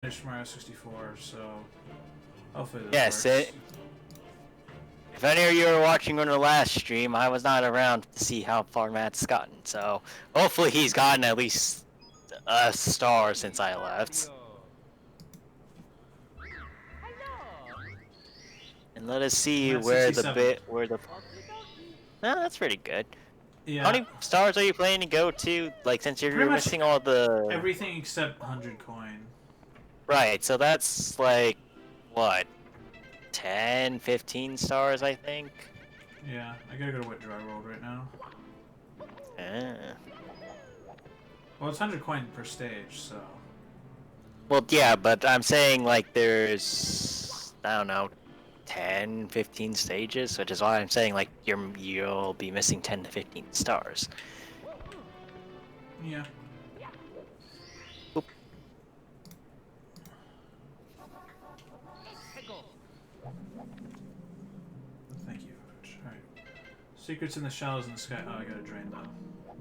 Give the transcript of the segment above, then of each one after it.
finished Mario 64, so hopefully this Yes, works. if any of you were watching on the last stream, I was not around to see how far Matt's gotten, so hopefully he's gotten at least a star since I left. And let us see I'm at where the 67. No, that's pretty good. How Yeah, many stars are you planning to go to? Like, since pretty you're much missing all the... everything except 100 coin. Right, so that's like, what, 10, 15 stars, I think? Yeah, I gotta go to Wet Dry World right now. Eh. Well, it's 100 coin per stage, so. Well, yeah, but I'm saying, like, there's, I don't know, 10, 15 stages, which is why I'm saying, like, you'll be missing 10 to 15 stars. Yeah. Oop. Thank you. Alright. Secrets in the shallows in the sky. Oh, I gotta drain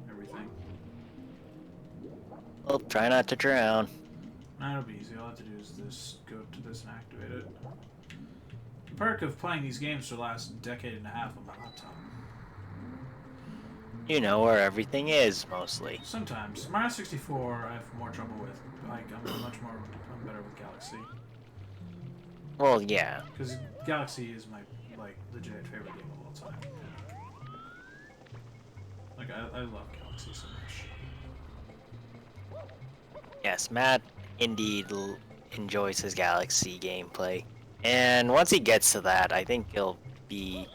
everything. Well, try not to drown. That'll be easy. All I have to do is go to this and activate it. The perk of playing these games for the last decade and a half on my laptop. You know where everything is, mostly. Sometimes. Mario 64 I have more trouble with. Like, I'm better with Galaxy. Well, yeah. Because Galaxy is my, like, legit favorite game of all time. Like, I love Galaxy so much. Yes, Matt indeed enjoys his Galaxy gameplay. And once he gets to that, I think it'll be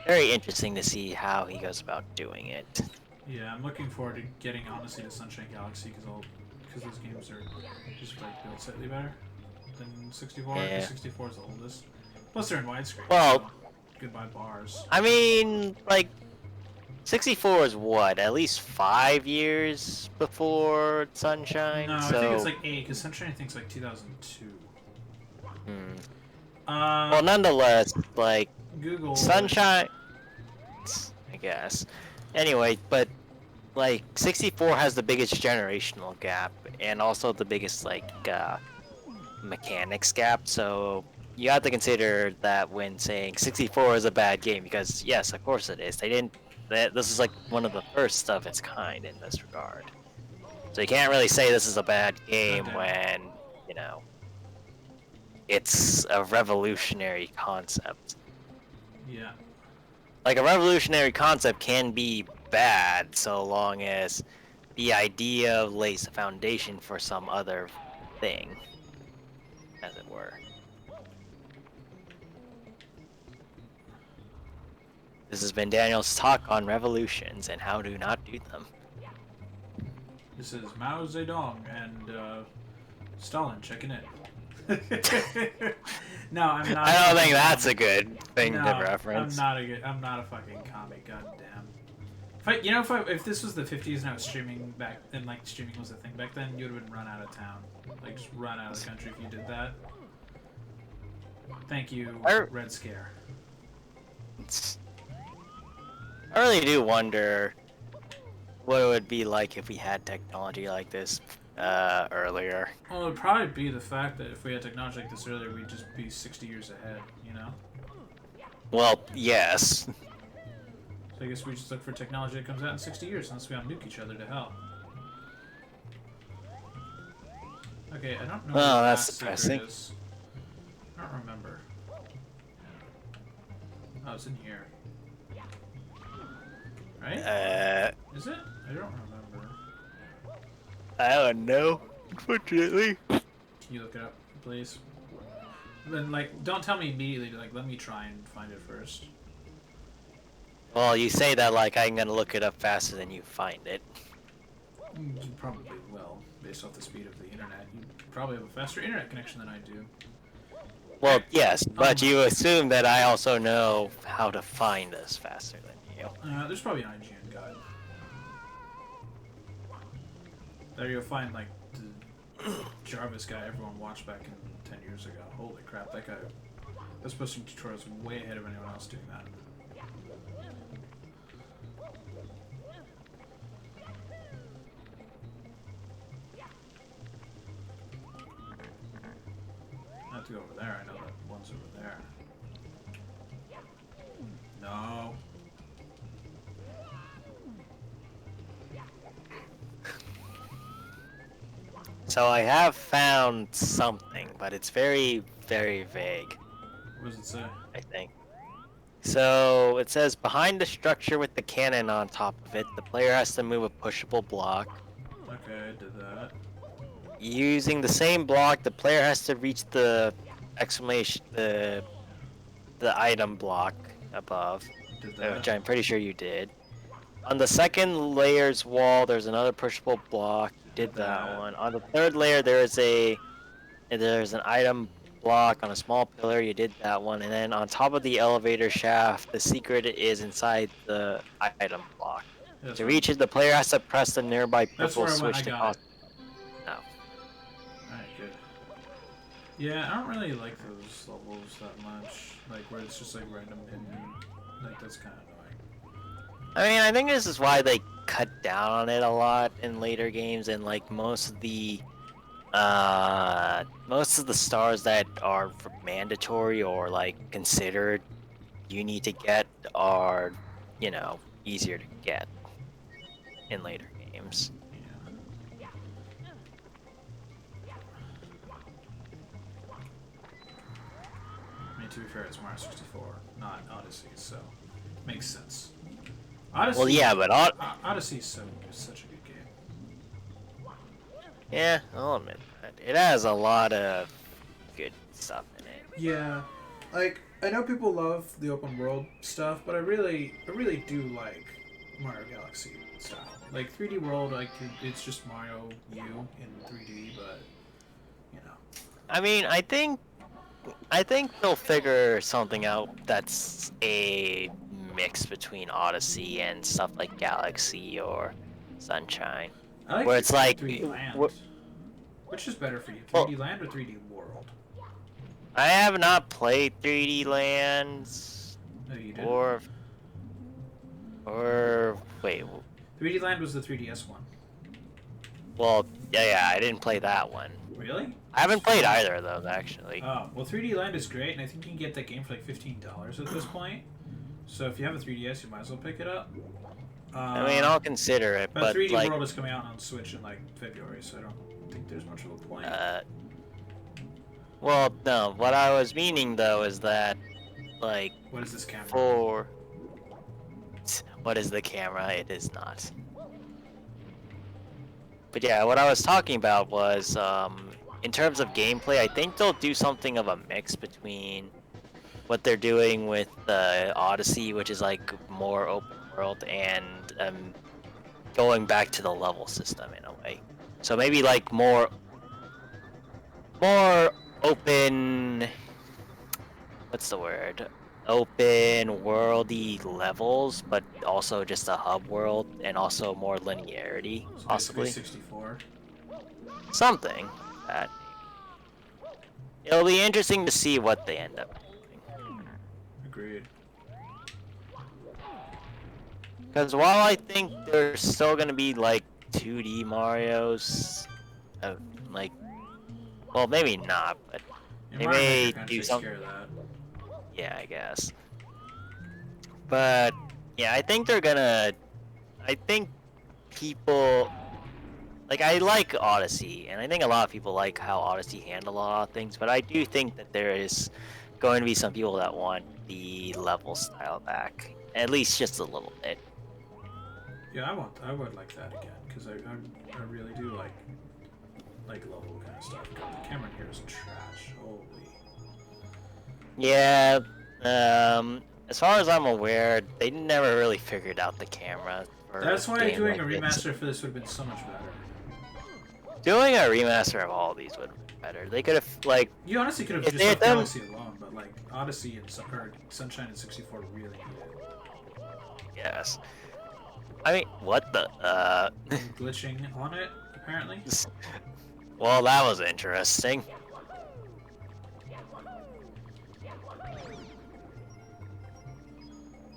very interesting to see how he goes about doing it. Yeah, I'm looking forward to getting, honestly, to Sunshine Galaxy, because those games are just, like, built slightly better than 64, because Yeah. 64 is the oldest. Plus, they're in widescreen, Well, so goodbye bars. I mean, like, 64 is what, at least 5 years before Sunshine, No, I think it's so... like 8, because Sunshine I think it's like 2002. Hmm. Uh, Well, nonetheless, like, Google it. Sunshine... I guess. Anyway, but, like, 64 has the biggest generational gap, and also the biggest, like, mechanics gap, so... You have to consider that when saying 64 is a bad game, because, yes, of course it is. They didn't... This is, like, one of the first of its kind in this regard. So you can't really say this is a bad God game damn it. when, you know, it's a revolutionary concept. Yeah. Like, a revolutionary concept can be bad so long as the idea lays the foundation for some other thing, as it were. This has been Daniel's talk on revolutions and how to not do them. This is Mao Zedong and Stalin checking in. No, I'm not. I don't think that's a good thing No, to reference. I'm not a fucking comic. Goddamn. If this was the 50s and I was streaming back, and like streaming was a thing back then, you would have been run out of town. Like just run out of the country if you did that. Thank you, Red Scare. I really do wonder what it would be like if we had technology like this earlier. Well, it would probably be the fact that if we had technology like this earlier, we'd just be 60 years ahead, you know? Well, yes. So I guess we just look for technology that comes out in 60 years, unless we all nuke each other to hell. Okay, I don't know what the that's last depressing. secret is. I don't remember. Oh, it's in here. Right? Is it? I don't remember. I don't know, unfortunately. Can you look it up, please? Then, like, don't tell me immediately. Like, let me try and find it first. Well, you say that like I'm gonna look it up faster than you find it. You probably will, based off the speed of the internet. You probably have a faster internet connection than I do. Well, yes, but you assume that I also know how to find this faster than you. There's probably an IGN guide. There you'll find, like, the Jarvis guy everyone watched back in 10 years ago. Holy crap, that guy was posting tutorials way ahead of anyone else doing that. have to go over there. I know that one's over there. No. So I have found something, but it's very, very vague, What does it say? I think. So it says behind the structure with the cannon on top of it, the player has to move a pushable block. Okay, I did that. Using the same block, the player has to reach the the item block above, Did that. which I'm pretty sure you did. On the second layer's wall, there's another pushable block. You did that That. one. On the third layer, there's an item block on a small pillar. You did that one. And then on top of the elevator shaft, the secret is inside the item block. That's To where- reach it, the player has to press the nearby That's purple where I went. switch I to got cause. it. No. Alright, good. Yeah, I don't really like those levels that much. Like where it's just like random hidden. Like that's kind of annoying. I mean, I think this is why they cut down on it a lot in later games, and like most of the stars that are mandatory or like considered you need to get are, you know, easier to get in later games. Yeah. I mean, to be fair, it's Mario 64, not Odyssey, so makes sense. Odyssey. Well, yeah, but Odyssey is such a good game. yeah, I'll admit that it has a lot of good stuff in it. Yeah, like I know people love the open world stuff, but I really do like Mario Galaxy style. Like 3D World, like it's just Mario U in 3D, but you know. I mean, I think they'll figure something out that's a mix between Odyssey and stuff like Galaxy or Sunshine. I like Where it's like 3D Land. Which is better for you, 3D Land or 3D World? I have not played 3D Lands No, you didn't. or wait, 3D Land was the 3DS one. well, yeah, I didn't play that one. Really? I haven't played either of those actually. Oh, well, 3D Land is great, and I think you can get that game for like $15 at this point. So if you have a 3DS, you might as well pick it up. I mean, I'll consider it, But but 3D like, World is coming out on Switch in like February, so I don't think there's much of a point. well, no. What I was meaning though is that, like, What is this camera? for what is the camera? It is not. But yeah, what I was talking about was, in terms of gameplay, I think they'll do something of a mix between what they're doing with Odyssey, which is like more open world, and going back to the level system in a way. So maybe like more open. What's the word? Open worldy levels, but also just a hub world, and also more linearity, So possibly. basically 64. Something like that. It'll be interesting to see what they end up doing. Agreed. Because while I think there's still gonna be like 2D Mario's, like, well, maybe not, but And They Mario may Maker kinda do takes some- care of that. yeah, I guess. But yeah, I think people, like, I like Odyssey, and I think a lot of people like how Odyssey handled a lot of things, but I do think that there is going to be some people that want the level style back, at least just a little bit. Yeah, I would like that again, because I really do like level kind of stuff. God, the camera here is trash. Holy. Yeah, as far as I'm aware, they never really figured out the camera. For That's why game doing like a this. remaster for this would have been so much better. Doing a remaster of all these would be better. They could have, like, You honestly could have If just they left had done- Galaxy alone, but like Odyssey and Sunshine and 64 really need it. yes. I mean, what the, Glitching on it, apparently. well, that was interesting.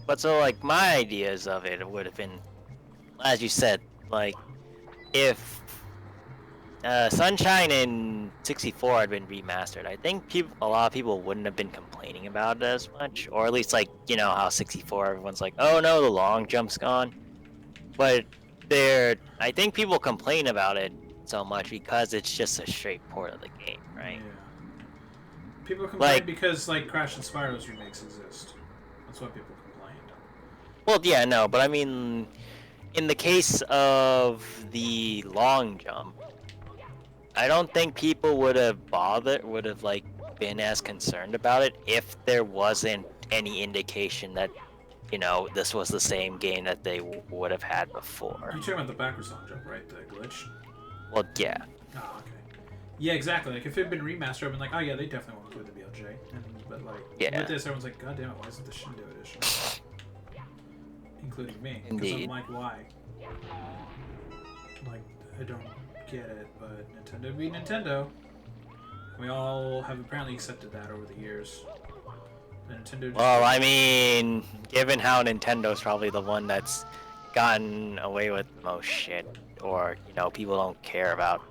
But so, like, my ideas of it would have been, as you said, like, if Sunshine and when 64 had been remastered, I think a lot of people wouldn't have been complaining about it as much, or at least like how 64 everyone's like, oh no, the long jump's gone. But I think people complain about it so much because it's just a straight port of the game, right? Yeah. People complain Like, because like Crash and Spyro's remakes exist. That's why people complained. well, yeah, no, but I mean, in the case of the long jump, I don't think people would have like been as concerned about it if there wasn't any indication that this was the same game that they would have had before. You're talking about the backwards long jump, right? The glitch? Well, yeah. Oh, okay. Yeah, exactly. Like, if it had been remastered, I'd been like, oh yeah, they definitely won't include the BLJ. But like, Yeah. with this, everyone's like, god damn it, why isn't the Shindo edition? Including me. Because I'm like, why? Like, I don't get it, but Nintendo be Nintendo. We all have apparently accepted that over the years. Nintendo. Well, I mean, given how Nintendo's probably the one that's gotten away with most shit, or people don't care about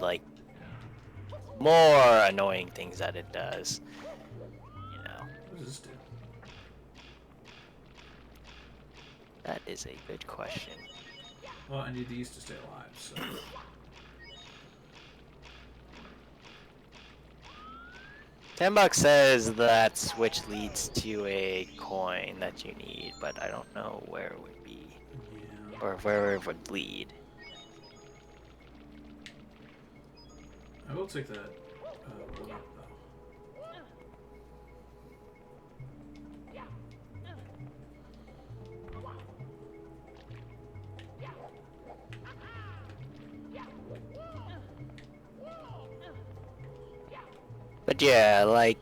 like more annoying things that it does. What does this do? That is a good question. Well, I need these to stay alive, so. $10 says that switch leads to a coin that you need, but I don't know where it would be. Yeah. Or where it would lead. I will take that one up, though. But yeah, like,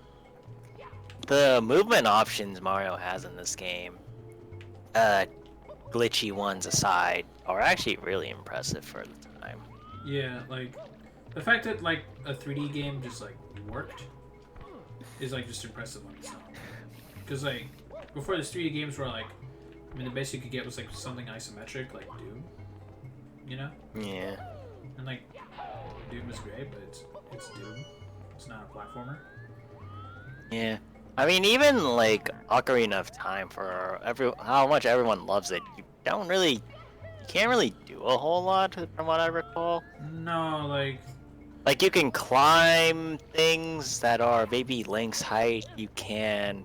the movement options Mario has in this game, glitchy ones aside, are actually really impressive for the time. Yeah, like, the fact that, like, a 3D game just, like, worked is, like, just impressive on its own. Because, like, before this 3D games were, like, I mean, the best you could get was, like, something isometric, like Doom. You know? Yeah. And, like, Doom is great, but it's Doom. It's not a platformer. Yeah. I mean, even, like, Ocarina of Time, for how much everyone loves it, you can't really do a whole lot, from what I recall. No, like... Like, you can climb things that are maybe Link's height, you can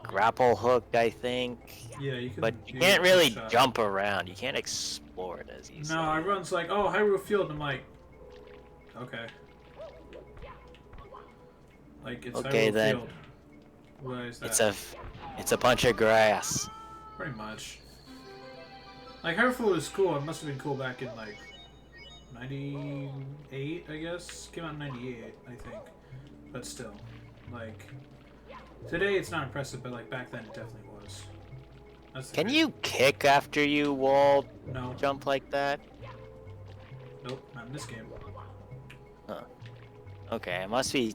grapple hook, I think. Yeah, you can... But you can't really jump around, you can't explore it as easily. No, everyone's like, oh, Hyrule Field, and I'm like... Okay. Like, it's okay, Hyrule then. Field. What is that? It's a bunch of grass. Pretty much. Like, Hyrule Field was cool. It must have been cool back in, like, 98, I guess? Came out in 98, I think. But still. Like, today it's not impressive, but, like, back then it definitely was. Can you kick after you wall No. jump like that? Nope, not in this game. Huh. Okay, it must be...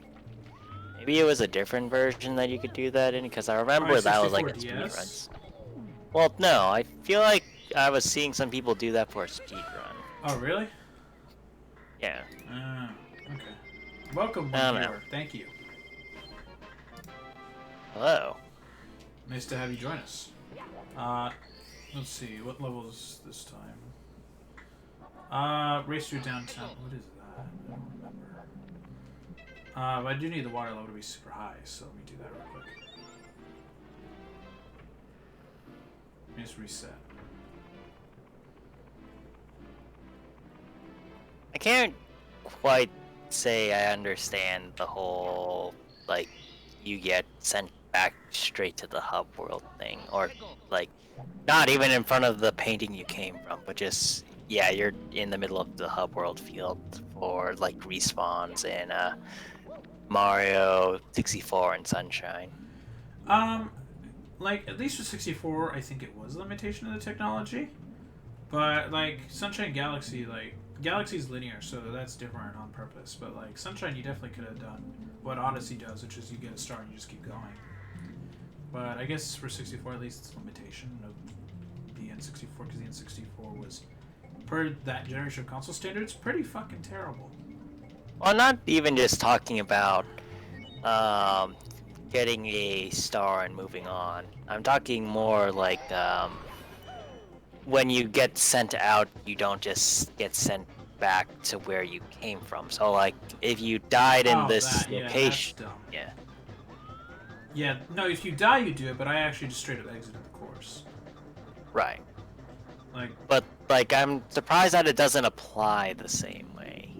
Maybe it was a different version that you could do that in, because I remember that was like a speedrun. Well, no, I feel like I was seeing some people do that for a speedrun. Oh, really? Yeah. Okay. Welcome, viewer. Thank you. Hello. Nice to have you join us. Let's see, what level is this time? Race through downtown. What is that? I don't remember. But I do need the water level to be super high, so let me do that real quick. Let me just reset. I can't quite say I understand the whole, like, you get sent back straight to the hub world thing, or, like, not even in front of the painting you came from, but just, yeah, you're in the middle of the hub world field for, like, respawns and, Mario 64 and Sunshine. Like, at least for 64, I think it was a limitation of the technology. But, like, Sunshine Galaxy, like, Galaxy's linear, so that's different on purpose. But, like, Sunshine, you definitely could have done what Odyssey does, which is you get a star and you just keep going. But I guess for 64, at least it's a limitation of the N64, because the N64 was, per that generation of console standards, pretty fucking terrible. Well, not even just talking about um, getting a star and moving on. I'm talking more like when you get sent out, you don't just get sent back to where you came from. So, like, if you died in Oh, this that, yeah, that's location, dumb. yeah, Yeah, no, if you die, you do it, but I actually just straight up exited the course. right. Like, But like, I'm surprised that it doesn't apply the same way.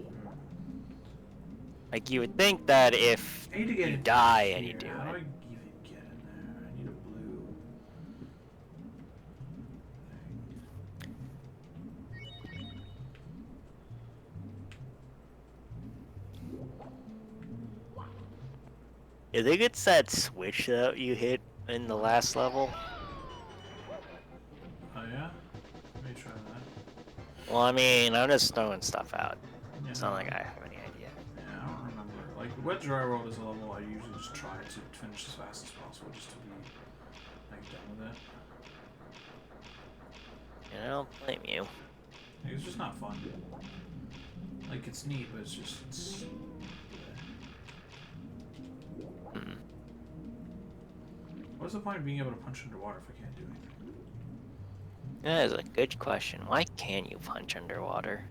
Like, you would think that if I need to get you into die and you here. do How do I it, even get in there? I need a blue you think it's that switch that you hit in the last level? thing. Oh, yeah? Let me try that. Well, I mean, I'm just throwing stuff out. Yeah, It's no, not like I have any idea. yeah, I don't remember. Like, what Dry World is a level I usually just try to finish as fast as possible just to be, like, done with it. And I don't blame you. Like, it's just not fun. Like, it's neat, but it's just, it's... Hmm. What's the point of being able to punch underwater if I can't do anything? That is a good question. Why can you punch underwater?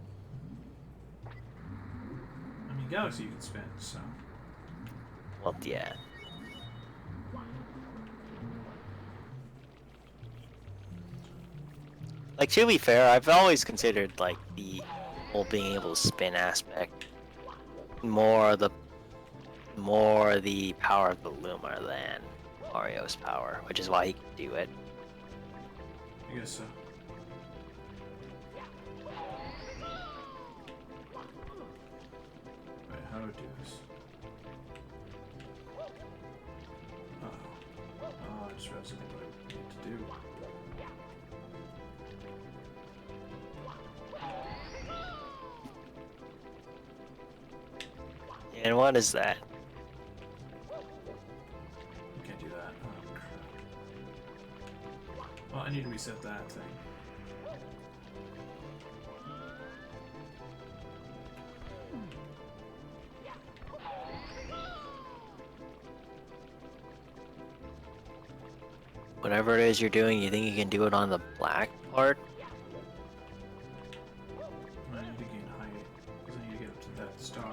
I mean, Galaxy you can spin, so... Well, yeah. Like, to be fair, I've always considered, like, the whole being able to spin aspect more the power of the Luma than Mario's power, which is why he can do it. I guess so. Wait, how do I do this? Oh, I just realized something what I need to do. And what is that? You can't do that. Oh, crap. Well, I need to reset that thing. Whatever it is you're doing, you think you can do it on the black part? I need to gain height, because I need to get up to that star.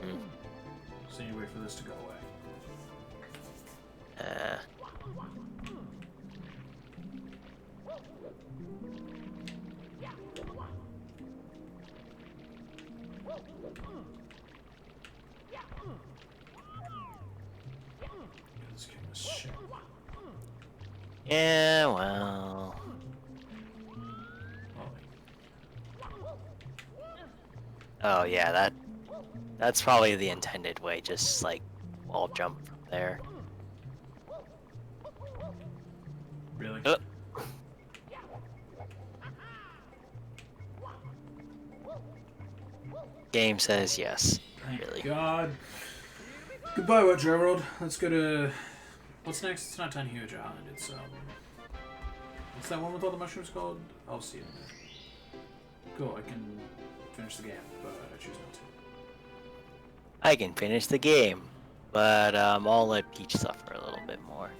Hmm. So I need to wait for this to go away. This game is shit. Yeah, well... Oh yeah, that's probably the intended way, just like wall jump from there. Really? Game says yes. Thank Really. God. Goodbye, Wet Dry World. Let's go to... What's next? It's not Tiny Huge Island. It's, what's that one with all the mushrooms called? I'll see it in there. Cool, I can finish the game, but I choose not to. I can finish the game, but I'll let Peach suffer a little bit more.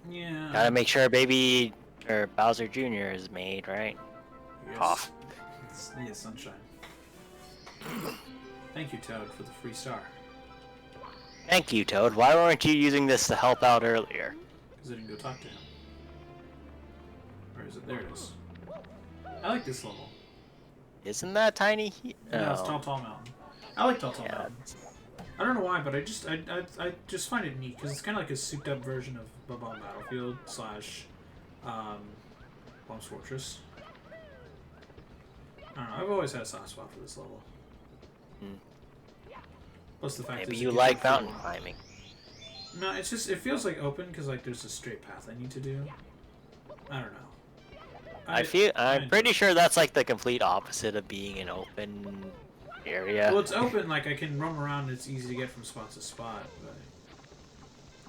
Yeah. Gotta make sure baby or Bowser Jr. is made, right? Yes. Off. Yeah, sunshine. Thank you, Toad, for the free star. Thank you, Toad. Why weren't you using this to help out earlier? Because I didn't go talk to him. Or is it? There it is. I like this level. Isn't that tiny? No, it's Tall Tall Mountain. I like Tall Tall Yeah, Mountain. I don't know why, but I just find it neat because it's kind of like a souped up version of Bob-omb Battlefield slash Bomb's Fortress. I don't know. I've always had a soft spot for this level. Hmm. Plus the fact Maybe is you it gives like me mountain freedom. climbing. No, it's just it feels like open because like there's a straight path I need to do. I don't know. I'm pretty sure that's like the complete opposite of being an open area. Well, it's open. Like I can roam around. And it's easy to get from spot to spot. But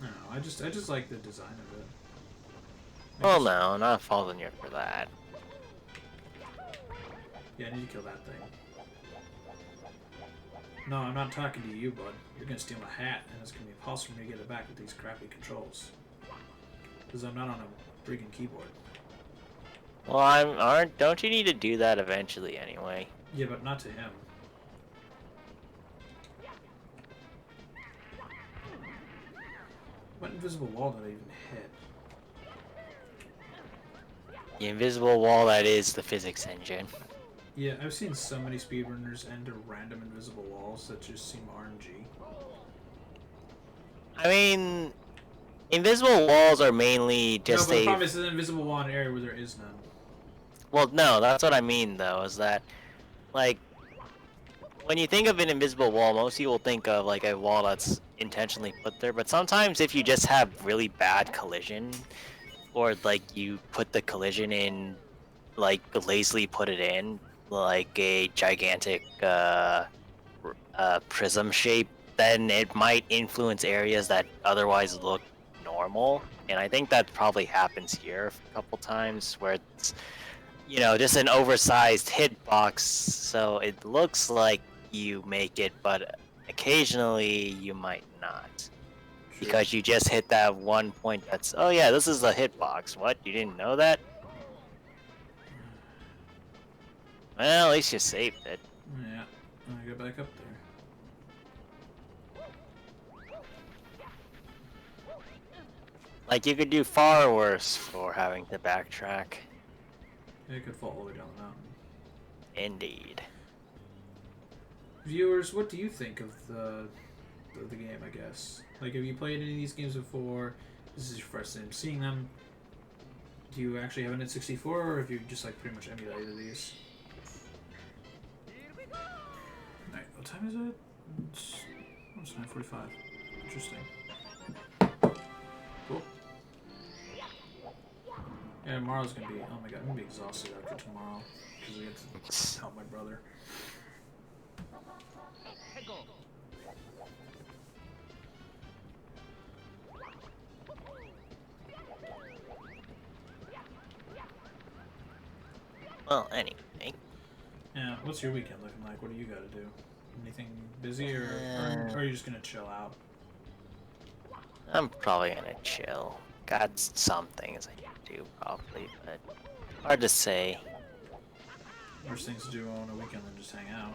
I don't know. I just like the design of it. Well, no, not faulting you for that. Yeah, I need to kill that thing. No, I'm not talking to you, bud. You're gonna steal my hat, and it's gonna be impossible for me to get it back with these crappy controls. Because I'm not on a freaking keyboard. Well, don't you need to do that eventually anyway? Yeah, but not to him. What invisible wall did I even hit? The invisible wall that is the physics engine. Yeah, I've seen so many speedrunners enter random invisible walls that just seem RNG. I mean, invisible walls are mainly just no, but the problem is an invisible wall in an area where there is none. Well, no, that's what I mean though, is that, like, when you think of an invisible wall, most people think of like a wall that's intentionally put there, but sometimes if you just have really bad collision, or like you put the collision in, like lazily put it in, like a gigantic prism shape, then it might influence areas that otherwise look normal. And I think that probably happens here a couple times where it's, you know, just an oversized hitbox, so it looks like you make it, but occasionally you might not. True. Because you just hit that one point that's, oh yeah, this is a hitbox. What? You didn't know that? Well, at least you saved it. Yeah, I go back up there. Like, you could do far worse for having to backtrack. It could fall all the way down the mountain. Indeed. Viewers, what do you think of the game, I guess? Like, have you played any of these games before? This is your first time seeing them. Do you actually have an N64, or have you just, like, pretty much emulated these? Alright, what time is it? It's 9:45. Interesting. Cool. Yeah, tomorrow's gonna be, oh my god, I'm gonna be exhausted after tomorrow, because I get to help my brother. Well, anyway. Yeah, what's your weekend looking like? What do you gotta do? Anything busy, or are you just gonna chill out? I'm probably gonna chill. Got some things I need to do, probably, but hard to say. Worst things to do on a weekend than just hang out.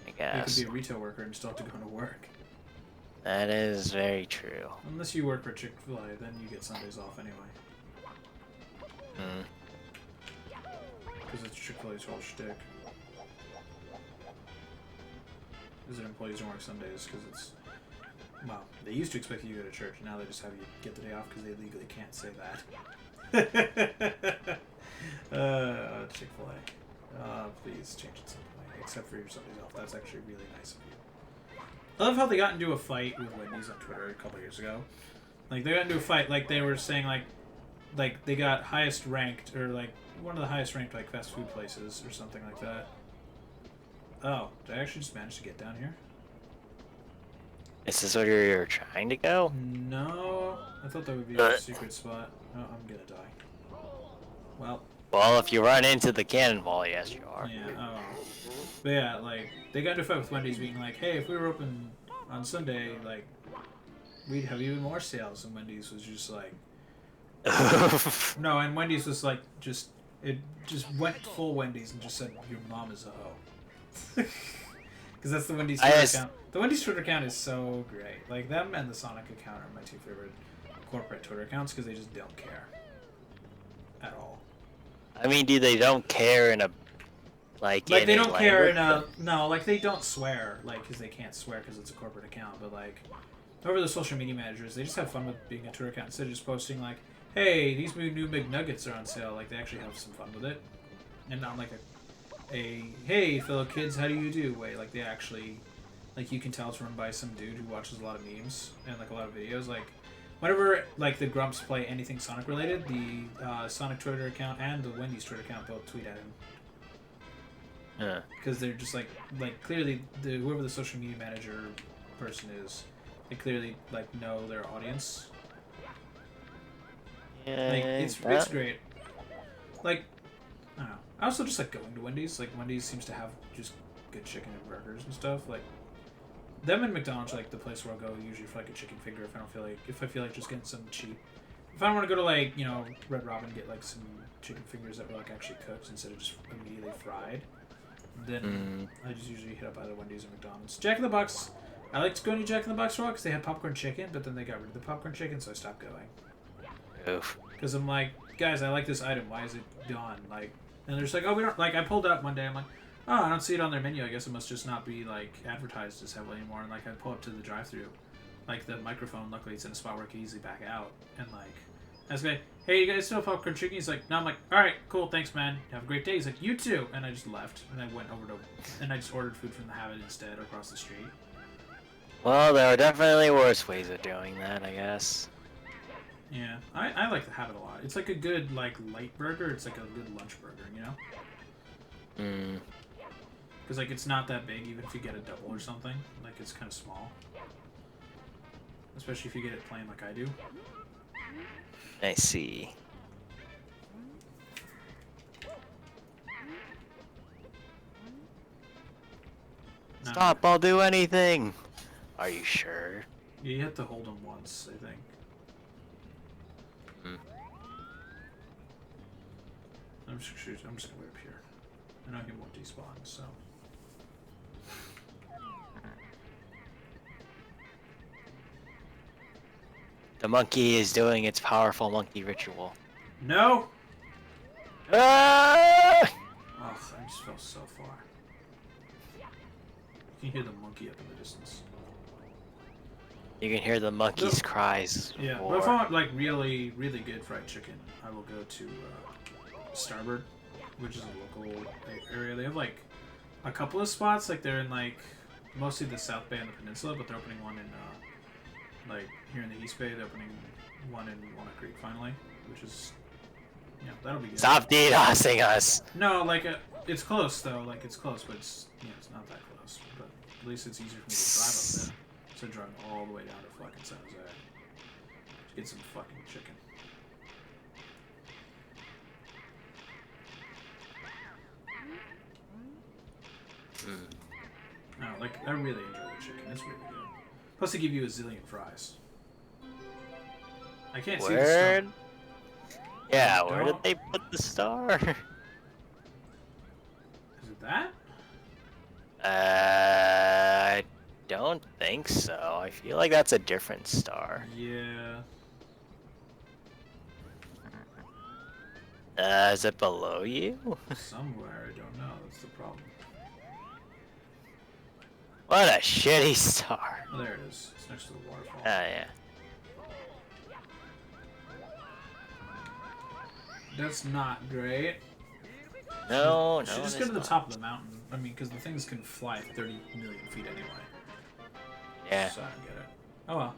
I You guess. could be a retail worker and still have to go to work. That is very true. Unless you work for Chick-fil-A, then you get Sundays off anyway. Hmm. Because it's Chick-fil-A's whole shtick. Is that employees don't work Sundays because it's... Well, they used to expect you to go to church, now they just have you get the day off because they legally can't say that. Chick-fil-A. Please change it someday, except for your Sundays off. That's actually really nice of you. I love how they got into a fight with Wendy's on Twitter a couple years ago. Like, they got into a fight, like, they were saying, like they got highest ranked, or, like, one of the highest ranked, like, fast food places, or something like that. Oh, did I actually just manage to get down here? Is this where you're trying to go? No, I thought that would be a secret spot. Oh, I'm gonna die. Well. Well, if you run into the cannonball, yes, you are. Yeah, oh. But yeah, like, they got into a fight with Wendy's being like, hey, if we were open on Sunday, like, we'd have even more sales. And Wendy's was just like... No, and Wendy's was like, it just went full Wendy's and just said, your mom is a hoe. Because that's the Wendy's Twitter account. The Wendy's Twitter account is so great. Like, them and the Sonic account are my two favorite corporate Twitter accounts because they just don't care. At all. I mean, they don't care in a... Like they don't care in a... No, like, they don't swear, like, because they can't swear because it's a corporate account, but, like, whoever the social media managers, they just have fun with being a Twitter account instead of just posting, like, hey, these new McNuggets are on sale. Like, they actually have some fun with it. And not like a hey, fellow kids, how do you do way. Like, they actually... Like, you can tell it's run by some dude who watches a lot of memes and, like, a lot of videos. Like, whenever, like, the Grumps play anything Sonic related, the Sonic Twitter account and the Wendy's Twitter account both tweet at him. Yeah. Because they're just, like clearly, whoever the social media manager person is, they clearly, like, know their audience. Yeah, Like, it's great. Like, I don't know. I also just like going to Wendy's. Like, Wendy's seems to have just good chicken and burgers and stuff. Like them and McDonald's are like the place where I'll go usually for like a chicken finger if I feel like just getting some cheap. If I want to go to like Red Robin and get like some chicken fingers that were like actually cooked instead of just immediately fried, then I just usually hit up either Wendy's or McDonald's. Jack in the Box. I liked going to Jack in the Box for a while because they had popcorn chicken, but then they got rid of the popcorn chicken, so I stopped going. Oof. Because I'm like, guys, I like this item. Why is it gone? Like, and they're just like, oh, we don't like. I pulled it up one day. I'm like, oh, I don't see it on their menu. I guess it must just not be like advertised as heavily anymore. And like, I pull up to the drive-through, like the microphone. Luckily, it's in a spot where I can easily back out. And like, I was like, hey, you guys still have popcorn chicken? He's like, no. I'm like, all right, cool, thanks, man. Have a great day. He's like, you too. And I just left, and I went over to, and I just ordered food from the Habit instead across the street. Well, there are definitely worse ways of doing that, I guess. Yeah, I like the Habit a lot. It's like a good like light burger. It's like a good lunch burger, you know? Because like it's not that big, even if you get a double or something. Like it's kind of small. Especially if you get it plain like I do. I see. No. Stop! I'll do anything. Are you sure? Yeah, you have to hold them once, I think. I'm just gonna wait up here. I know he won't despawn, so. The monkey is doing its powerful monkey ritual. No! Ah! Oh, I just fell so far. You can hear the monkey up in the distance. You can hear the monkey's No. cries. Yeah, roar. but if I want like really, really good fried chicken, I will go to Starboard, which is a local area. They have like a couple of spots, like they're in like mostly the South Bay and the Peninsula, but they're opening one in like here in the East Bay. They're opening one in Walnut Creek finally, which is that'll be good. Stop DDoSing us. No, like it's close though. Like it's close, but it's it's not that close. But at least it's easier for me to drive up there instead of driving all the way down to fucking San Jose to get some fucking chicken. No, like I really enjoy the chicken. It's really good. Plus, they give you a zillion fries. I can't see the Word? stuff. Yeah, where did Don't- they put the star? Is it that? I don't think so. I feel like that's a different star. Yeah. Is it below you? Somewhere. I don't know. That's the problem. What a shitty star. Oh, there it is. It's next to the waterfall. Yeah. That's not great. No, no. Should just go to the top of the mountain. I mean, because the things can fly 30 million feet anyway. Yeah. So I don't get it. Oh well.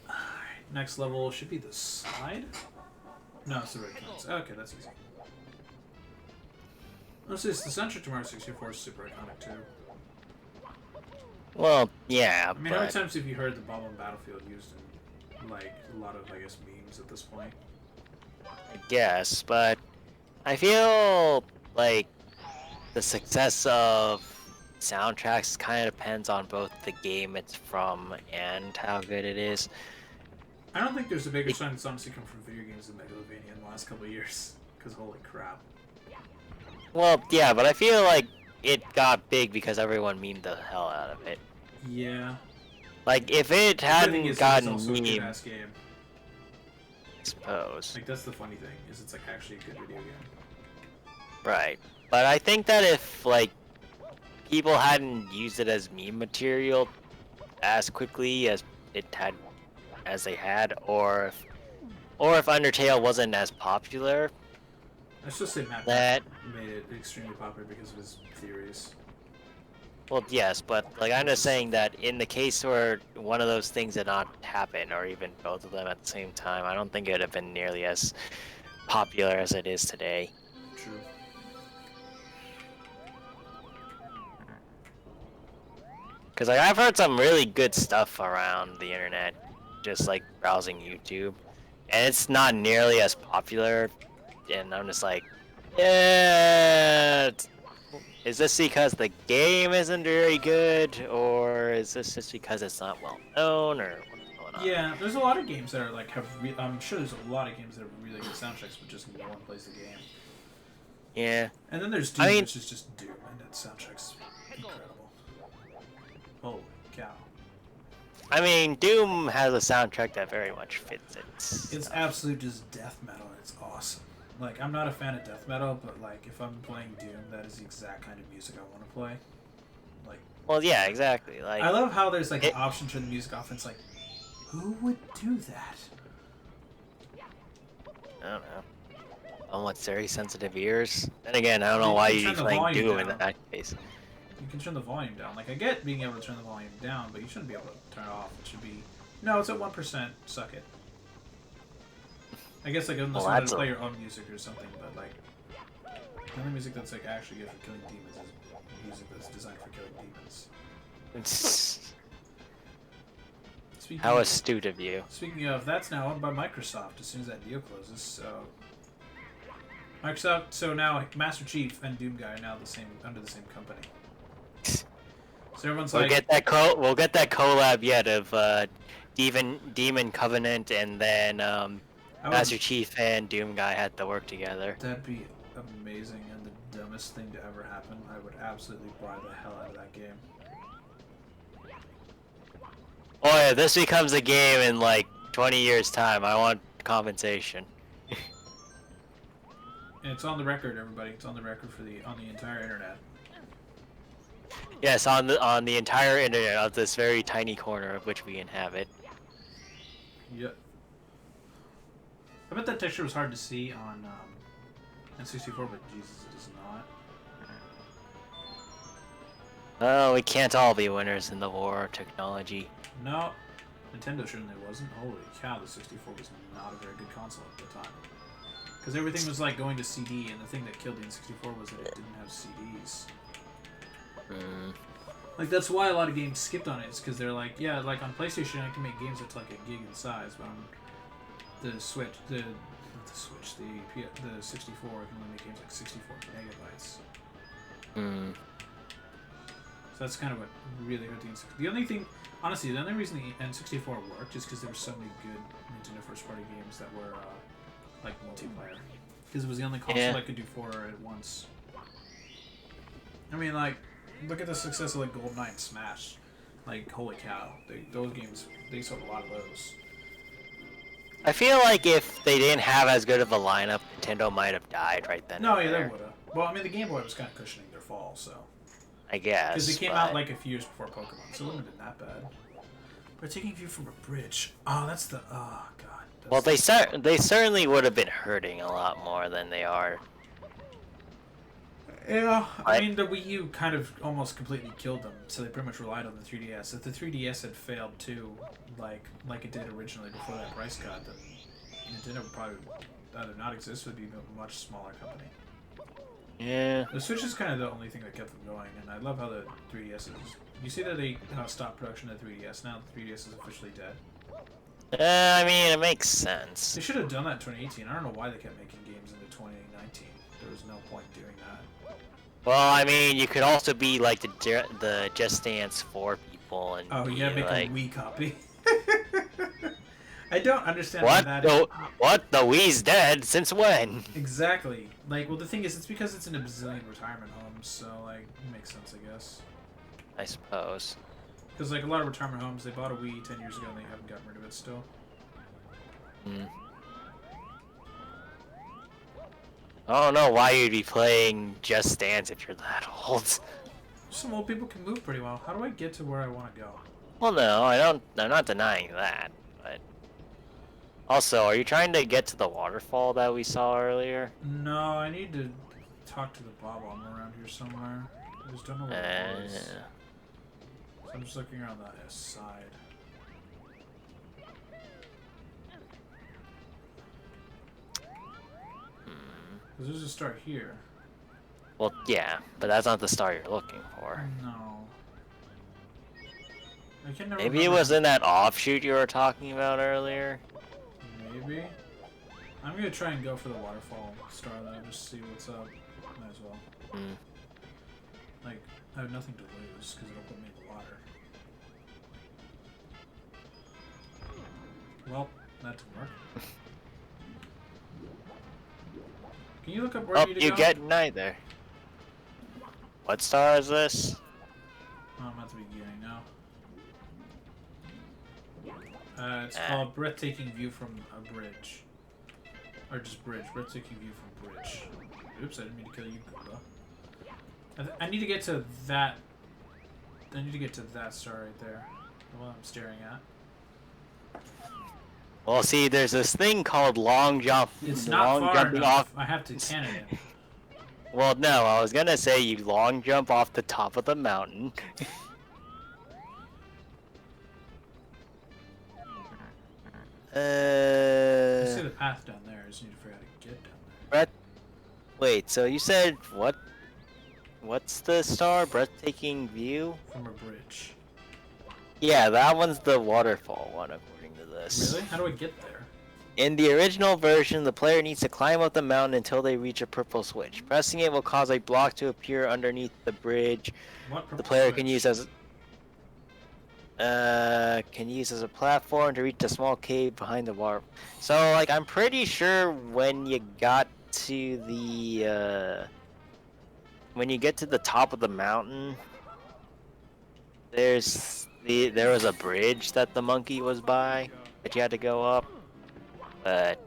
Alright, next level should be the side? No, it's the red cones. Okay, that's easy. Honestly, it's the soundtrack to Mario 64 is super iconic too. Well, yeah, I mean, how many but times have you heard the Bubble and Battlefield used in, like, a lot of, I guess, memes at this point? I guess, but I feel like the success of soundtracks kind of depends on both the game it's from and how good it is. I don't think there's a bigger sign that's honestly come from video games than Megalovania in the last couple of years. Because holy crap. Well, yeah, but I feel like it got big because everyone memed the hell out of it. Yeah. Like, if it The thing hadn't is, gotten it's also a memed, good-ass game. I suppose. Like, that's the funny thing, is it's, like, actually a good video game. Right. But I think that if, like, people hadn't used it as meme material as quickly as they had, or if Undertale wasn't as popular, I should say Matt that made it extremely popular because of his theories. well, yes, but like I'm just saying that in the case where one of those things did not happen, or even both of them at the same time, I don't think it would have been nearly as popular as it is today. True. Because like I've heard some really good stuff around the internet, just like browsing YouTube, and it's not nearly as popular. And I'm just like, Yeah. Is this because the game isn't very good, or is this just because it's not well known, or what's going on? Yeah, there's a lot of games that are like I'm sure there's a lot of games that have really good soundtracks, but just no one plays the game. Yeah. And then there's Doom, I mean, which is just Doom, and that soundtrack's incredible. Holy cow! Doom has a soundtrack that very much fits it. It's absolute just death metal. It's awesome. Like I'm not a fan of death metal, but like if I'm playing Doom, that is the exact kind of music I want to play. Like, Well, yeah, exactly. Like, I love how there's like an option to turn the music off, and it's like, who would do that? I don't know. With very sensitive ears. Then again, I don't know You why can you'd turn be the playing volume Doom in down. that case. You can turn the volume down. Like I get being able to turn the volume down, but you shouldn't be able to turn it off. It should be no. It's at 1%. Suck it. I guess like unless you want to play your own music or something, but like the only music that's like actually good for killing demons is music that's designed for killing demons. How astute of you. Speaking of, that's now owned by Microsoft as soon as that deal closes. So Microsoft, so now Master Chief and Doom Guy are now under the same company. So everyone's We'll like, get that collab yet of Demon Covenant, and then Master Chief and Doom Guy had to work together. That'd be amazing and the dumbest thing to ever happen. I would absolutely buy the hell out of that game. Oh yeah, this becomes a game in like 20 years time. I want compensation. And it's on the record, everybody. It's on the record on the entire internet. Yes, on the entire internet of this very tiny corner of which we inhabit. Yep. I bet that texture was hard to see on N64, but Jesus, it is not. Oh, we can't all be winners in the war of technology. No, Nintendo certainly wasn't. Holy cow, the 64 was not a very good console at the time. Because everything was like going to CD, and the thing that killed the N64 was that it didn't have CDs. Like that's why a lot of games skipped on it. Is because they're like, yeah, like on PlayStation I can make games that's like a gig in size, but on the Switch, the 64 I can only make games like 64 megabytes. So that's kind of what really hurt the N64. The only thing, honestly, the only reason the N64 worked is because there were so many good Nintendo first-party games that were like multiplayer. Because it was the only console that could do 4 at once. I mean, like, look at the success of like GoldenEye and Smash. Like, holy cow, those games, they sold a lot of those. I feel like if they didn't have as good of a lineup, Nintendo might have died right then. No, yeah, they would have. Well, I mean, the Game Boy was kind of cushioning their fall, so. I guess. Because it came out like a few years before Pokemon, so it wouldn't have been that bad. We're taking a view from a bridge. Oh, that's the. Oh, God. Well, they certainly would have been hurting a lot more than they are. Yeah, I mean, the Wii U kind of almost completely killed them, so they pretty much relied on the 3DS. If the 3DS had failed too, like it did originally before that price cut, then Nintendo would probably either not exist or would be a much smaller company. Yeah. The Switch is kind of the only thing that kept them going, and I love how the 3DS is. You see that they stopped production of the 3DS now? The 3DS is officially dead. I mean, it makes sense. They should have done that in 2018. I don't know why they kept making games into 2019. There was no point doing that. Well, I mean, you could also be like the Just Dance 4 people and oh, be, you gotta make like, a Wii copy. I don't understand what? why that is. What? The Wii's dead? Since when? Exactly. Like, well, the thing is, it's because it's in a bazillion retirement homes, so, like, it makes sense, I guess. I suppose. Because, like, a lot of retirement homes, they bought a Wii 10 years ago and they haven't gotten rid of it still. I don't know why you'd be playing Just Dance if you're that old. Some old people can move pretty well. How do I get to where I want to go? Well, no, I'm not denying that, but... Also, are you trying to get to the waterfall that we saw earlier? No, I need to talk to the Bob-omb around here somewhere. I just don't know where it is. So I'm just looking around the side. Because there's a start here. Well, yeah, but that's not the star you're looking for. No. I can never Maybe it remember. was in that offshoot you were talking about earlier? Maybe. I'm gonna try and go for the waterfall star though, just to see what's up. Might as well. Mm. Like, I have nothing to lose because it'll put me in the water. Well, that didn't work. Can you look up where Oh, I need to you go? get neither. What star is this? Oh, I'm at the beginning now. It's called Breathtaking View from a Bridge. Or just Bridge. Breathtaking View from Bridge. Oops, I didn't mean to kill you, Goomba. I need to get to that... I need to get to that star right there. The one I'm staring at. Well, see, there's this thing called long jump. It's not long far jumping enough. off. I have to cannon it. Well, no, I was gonna say you long jump off the top of the mountain. I see the path down there. I just need to figure out how to get down there. Brett, wait. So you said what? What's the star? Breathtaking view? From a bridge. Yeah, that one's the waterfall one, according to this. Really? How do I get there? In the original version, the player needs to climb up the mountain until they reach a purple switch. Pressing it will cause a block to appear underneath the bridge. What The purple player switch? can use as a platform to reach a small cave behind the water. So, like, I'm pretty sure when you got to the when you get to the top of the mountain, there was a bridge that the monkey was by that you had to go up. But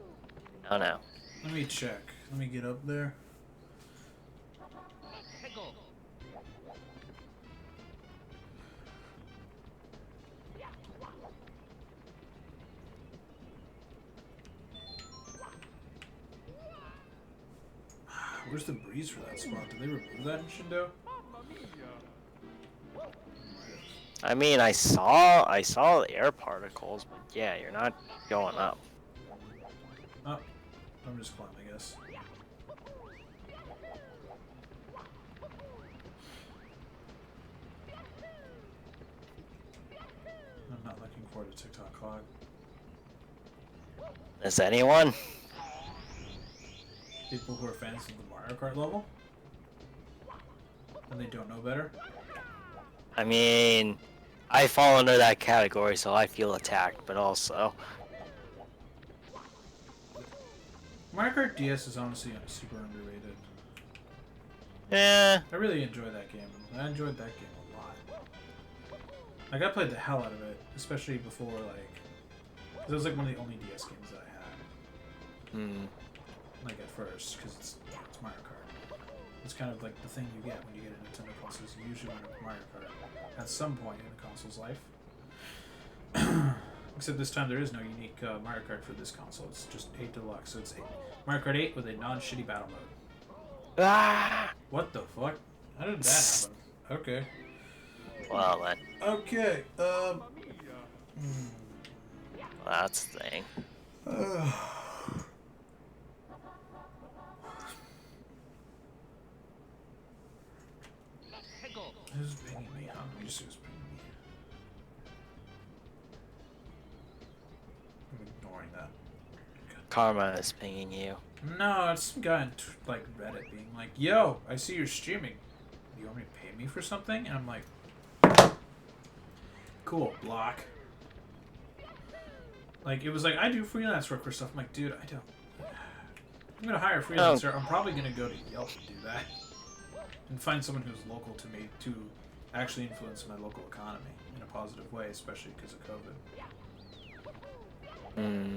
I don't know. Let me check. Let me get up there. Where's the breeze for that spot? Did they remove that in Shindo? I mean, I saw the air particles, but yeah, you're not going up. Oh, I'm just climbing, I guess. I'm not looking forward to TikTok clock. Is anyone? People who are fans of the Mario Kart level? And they don't know better? I mean, I fall under that category, so I feel attacked, but also. Mario Kart DS is honestly super underrated. Yeah. I really enjoy that game. I enjoyed that game a lot. Like, I played the hell out of it, especially before, like... 'cause it was, like, one of the only DS games that I had. Hmm. Like, at first, because it's Mario Kart. It's kind of like the thing you get when you get a Nintendo console. Is you usually want a Mario Kart at some point in the console's life. Except this time there is no unique Mario Kart for this console. It's just 8 Deluxe. So it's Mario Kart 8 with a non-shitty battle mode. Ah! What the fuck? How did that happen? Okay. Well, then. Okay. That's the thing. Who's pinging me? Huh? Let me just see who's pinging me. I'm ignoring that. Karma is pinging you. No, it's some guy on like Reddit being like, "Yo, I see you're streaming. Do you want me to pay me for something?" And I'm like, "Cool, block." Like it was like I do freelance work for stuff. I'm like, dude, I don't. I'm gonna hire a freelancer. I'm probably gonna go to Yelp to do that and find someone who's local to me to actually influence my local economy in a positive way, especially because of COVID. Hmm.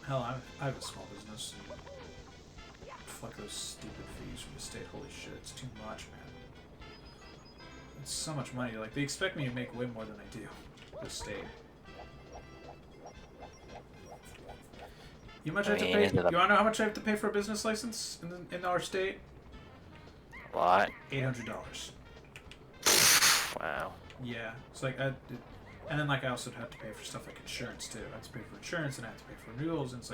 Hell, I have a small business. And fuck those stupid fees from the state. Holy shit, it's too much, man. It's so much money. Like, they expect me to make way more than I do. The state. You much I have to pay? You wanna know how much I have to pay for a business license in our state? What? $800. Wow. Yeah, it's like and then like I also have to pay for stuff like insurance too. I have to pay for insurance and I have to pay for renewals, and it's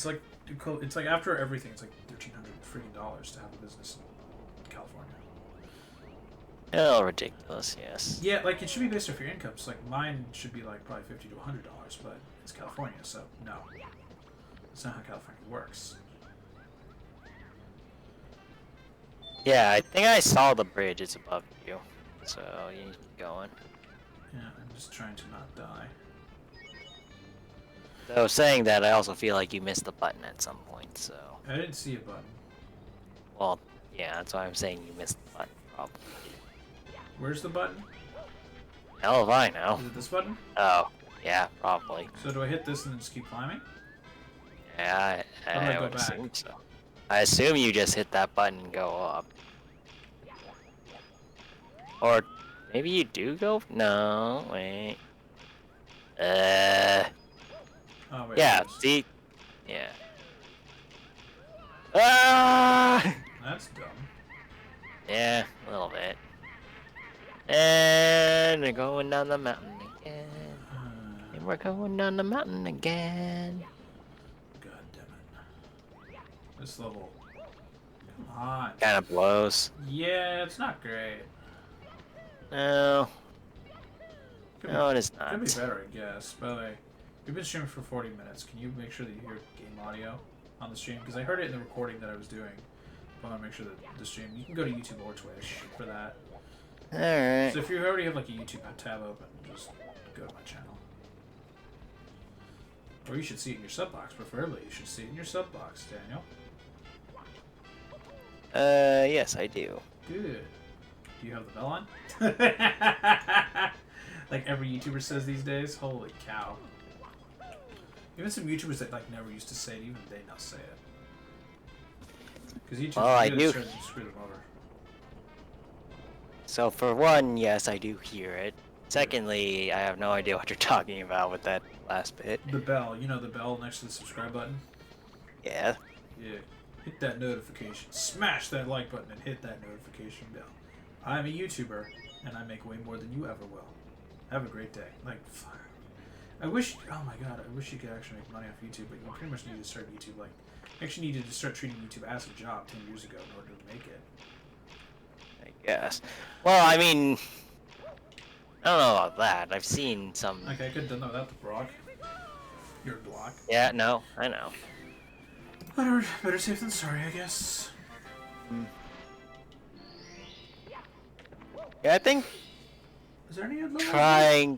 like after everything, it's like $1,300 freaking dollars to have a business in California. Oh, ridiculous. Yes. Yeah, like it should be based off your income. So like mine should be like probably $50 to $100, but it's California, so no. That's not how California works. Yeah, I think I saw the bridge. It's above you, so you keep going. Yeah, I'm just trying to not die. Though saying that, I also feel like you missed the button at some point. So, I didn't see a button. well, yeah, that's why I'm saying you missed the button. Probably. Where's the button? Hell if I know. Is it this button? Oh, yeah, probably. So do I hit this and then just keep climbing? Yeah, How do I I go would back? assume so. I assume you just hit that button and go up. Or maybe you do go. No, wait. Oh, wait. Yeah, it is. see? Yeah. Ah! That's dumb. Yeah, a little bit. And we're going down the mountain again. And we're going down the mountain again. God damn it. This level. Come on. Kind of blows. Yeah, it's not great. No. Could No, be, it is could not. be better, I guess. By the way, we've been streaming for 40 minutes. Can you make sure that you hear game audio on the stream? Because I heard it in the recording that I was doing. I want to make sure that the stream. You can go to YouTube or Twitch for that. Alright. So if you already have like a YouTube tab open, just go to my channel. Or you should see it in your sub box. Preferably, you should see it in your sub box, Daniel. Yes, I do. Good. Do you have the bell on? Like every YouTuber says these days. Holy cow. Even some YouTubers that like never used to say it, even they now say it. Because YouTubers Well, I really do. started to screw them over. So for one, yes, I do hear it. Secondly, I have no idea what you're talking about with that last bit. The bell, you know the bell next to the subscribe button? Yeah. Yeah. Hit that notification. Smash that like button and hit that notification bell. I'm a YouTuber, and I make way more than you ever will. Have a great day. Like, fuck. I wish, oh my god, I wish you could actually make money off YouTube, but you pretty much need to start YouTube, like, actually needed to start treating YouTube as a job 10 years ago in order to make it. I guess. Well, I mean, I don't know about that. I've seen some. Okay, I could have done that without the block. Your block. Yeah, no, I know. Whatever, better safe than sorry, I guess. Yeah, I think Is there any other trying.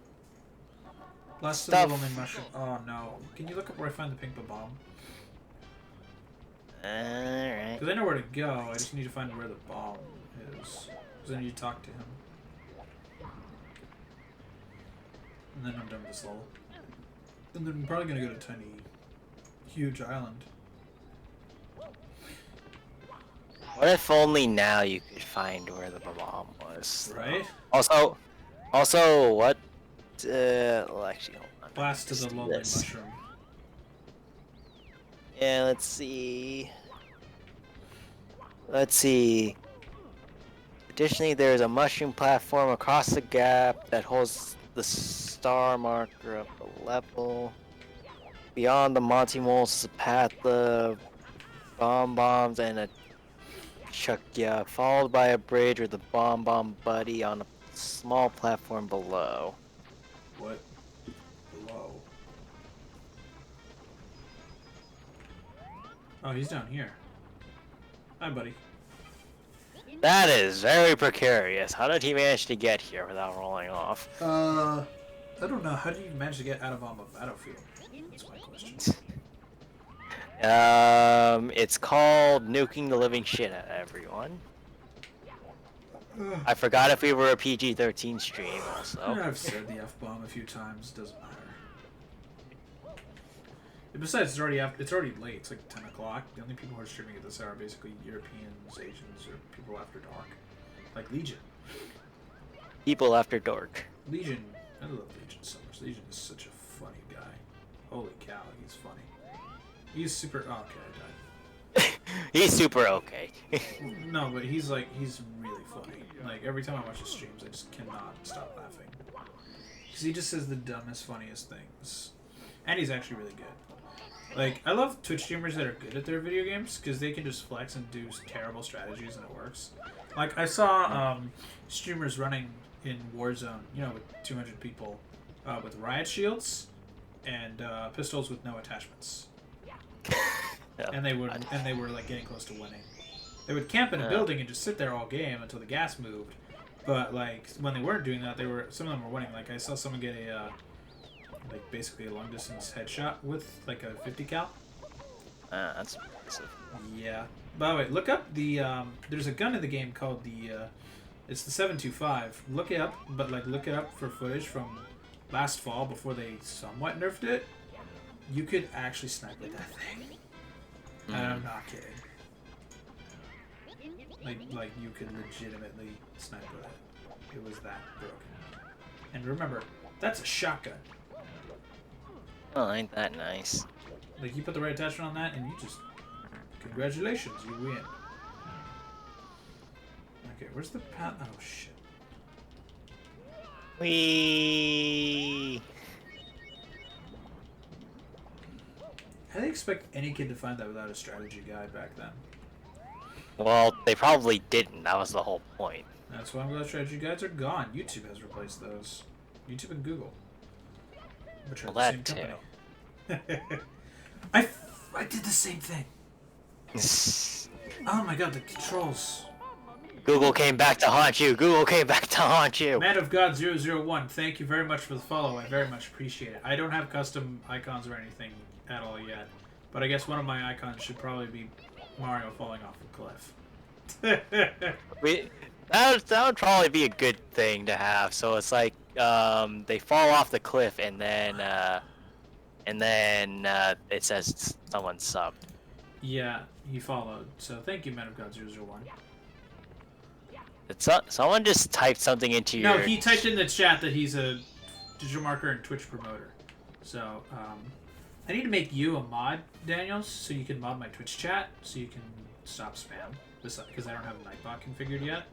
Last stuff. of the lonely mushroom. Oh no. Can you look up where I find the pink bomb? Alright. Because I know where to go, I just need to find where the bomb is. Because I need to talk to him. And then I'm done with this level. And then I'm probably gonna go to Tiny Huge Island. What if only now you could find where the bomb was? Right? Also, what? Well, actually, hold on. Blast to Let's the do lonely this. mushroom. Yeah, let's see. Let's see. Additionally, there is a mushroom platform across the gap that holds the star marker of the level. Beyond the Monty Moles is a path of bombs and a chukya, followed by a bridge with a bomb buddy on a small platform below. What? Below. Oh, he's down here. Hi, buddy. That is very precarious. How did he manage to get here without rolling off? I don't know. How do you manage to get out of on the battlefield? That's my question. It's called nuking the living shit out of everyone. I forgot if we were a PG-13 stream also. I've said the F-bomb a few times. Doesn't matter. And besides, it's already late. It's like 10 o'clock. The only people who are streaming at this hour are basically Europeans, Asians, or people after dark. Like Legion. People after dark. Legion. I love Legion so much. Legion is such a funny guy. Holy cow, he's funny. He's super. Oh, okay, I died. He's super okay. No, but he's really funny. Like, every time I watch his streams, I just cannot stop laughing. Because he just says the dumbest, funniest things. And he's actually really good. Like, I love Twitch streamers that are good at their video games, because they can just flex and do terrible strategies and it works. Like, I saw streamers running in Warzone, you know, with 200 people, with riot shields and pistols with no attachments. Oh, and they would God. and they were like getting close to winning. They would camp in a building and just sit there all game until the gas moved. But like when they weren't doing that, some of them were winning. Like I saw someone get a like basically a long distance headshot with like a 50 cal. That's impressive. Yeah. By the way, look up the there's a gun in the game called it's the 725. Look it up, but like look it up for footage from last fall before they somewhat nerfed it. You could actually snipe with that thing. And I'm not kidding. Like you could legitimately snipe with it. It was that broken. And remember, that's a shotgun. Oh, ain't that nice? Like you put the right attachment on that, and you just congratulations, you win. Okay, where's the path? Oh shit. Wee. How do they expect any kid to find that without a strategy guide back then? Well, they probably didn't. That was the whole point. That's why I'm glad strategy guides are gone. YouTube has replaced those. YouTube and Google. Which are Well, the same that company. I did the same thing. Oh my god, the controls. Google came back to haunt you. Google came back to haunt you. Man of God 001, thank you very much for the follow. I very much appreciate it. I don't have custom icons or anything at all yet, but I guess one of my icons should probably be Mario falling off a cliff. That would probably be a good thing to have. So it's like they fall off the cliff and then it says someone subbed. Yeah, he followed. So thank you, Man of God 001. Someone just typed something into your... No, he typed in the chat that he's a digital marketer and Twitch promoter. So, I need to make you a mod, Daniels, so you can mod my Twitch chat, so you can stop spam. Because I don't have a Nightbot configured yet.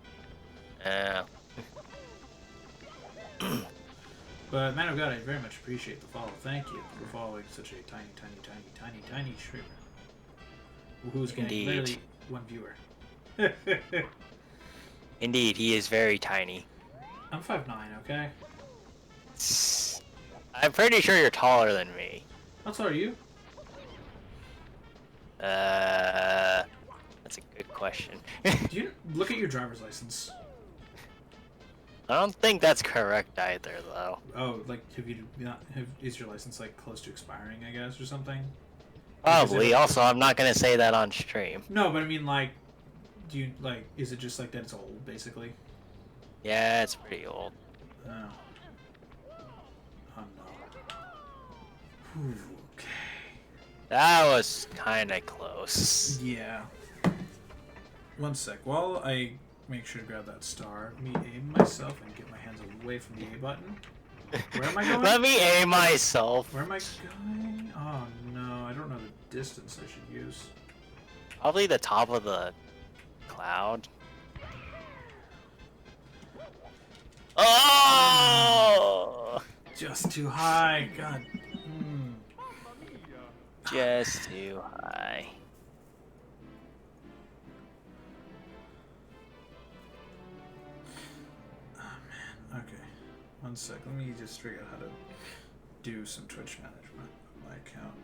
But, man of God, I very much appreciate the follow. Thank you for following such a tiny streamer. Who's getting literally one viewer. Indeed, he is very tiny. I'm 5'9", okay? I'm pretty sure you're taller than me. How tall are you? That's a good question. Do you look at your driver's license? I don't think that's correct either, though. Oh, like is your license like close to expiring, I guess, or something? Probably. Also, I'm not gonna say that on stream. No, but I mean, like, do you like? Is it just like that? It's old, basically. Yeah, it's pretty old. Oh. Oh no. Whew, okay. That was kind of close. Yeah. One sec. While I make sure to grab that star, let me aim myself and get my hands away from the A button. Where am I going? Let me aim myself. Where am I going? Oh no, I don't know the distance I should use. Probably the top of the cloud. Oh! Just too high. God. Just too high. Oh man. Okay. One sec. Let me just figure out how to do some Twitch management of my account.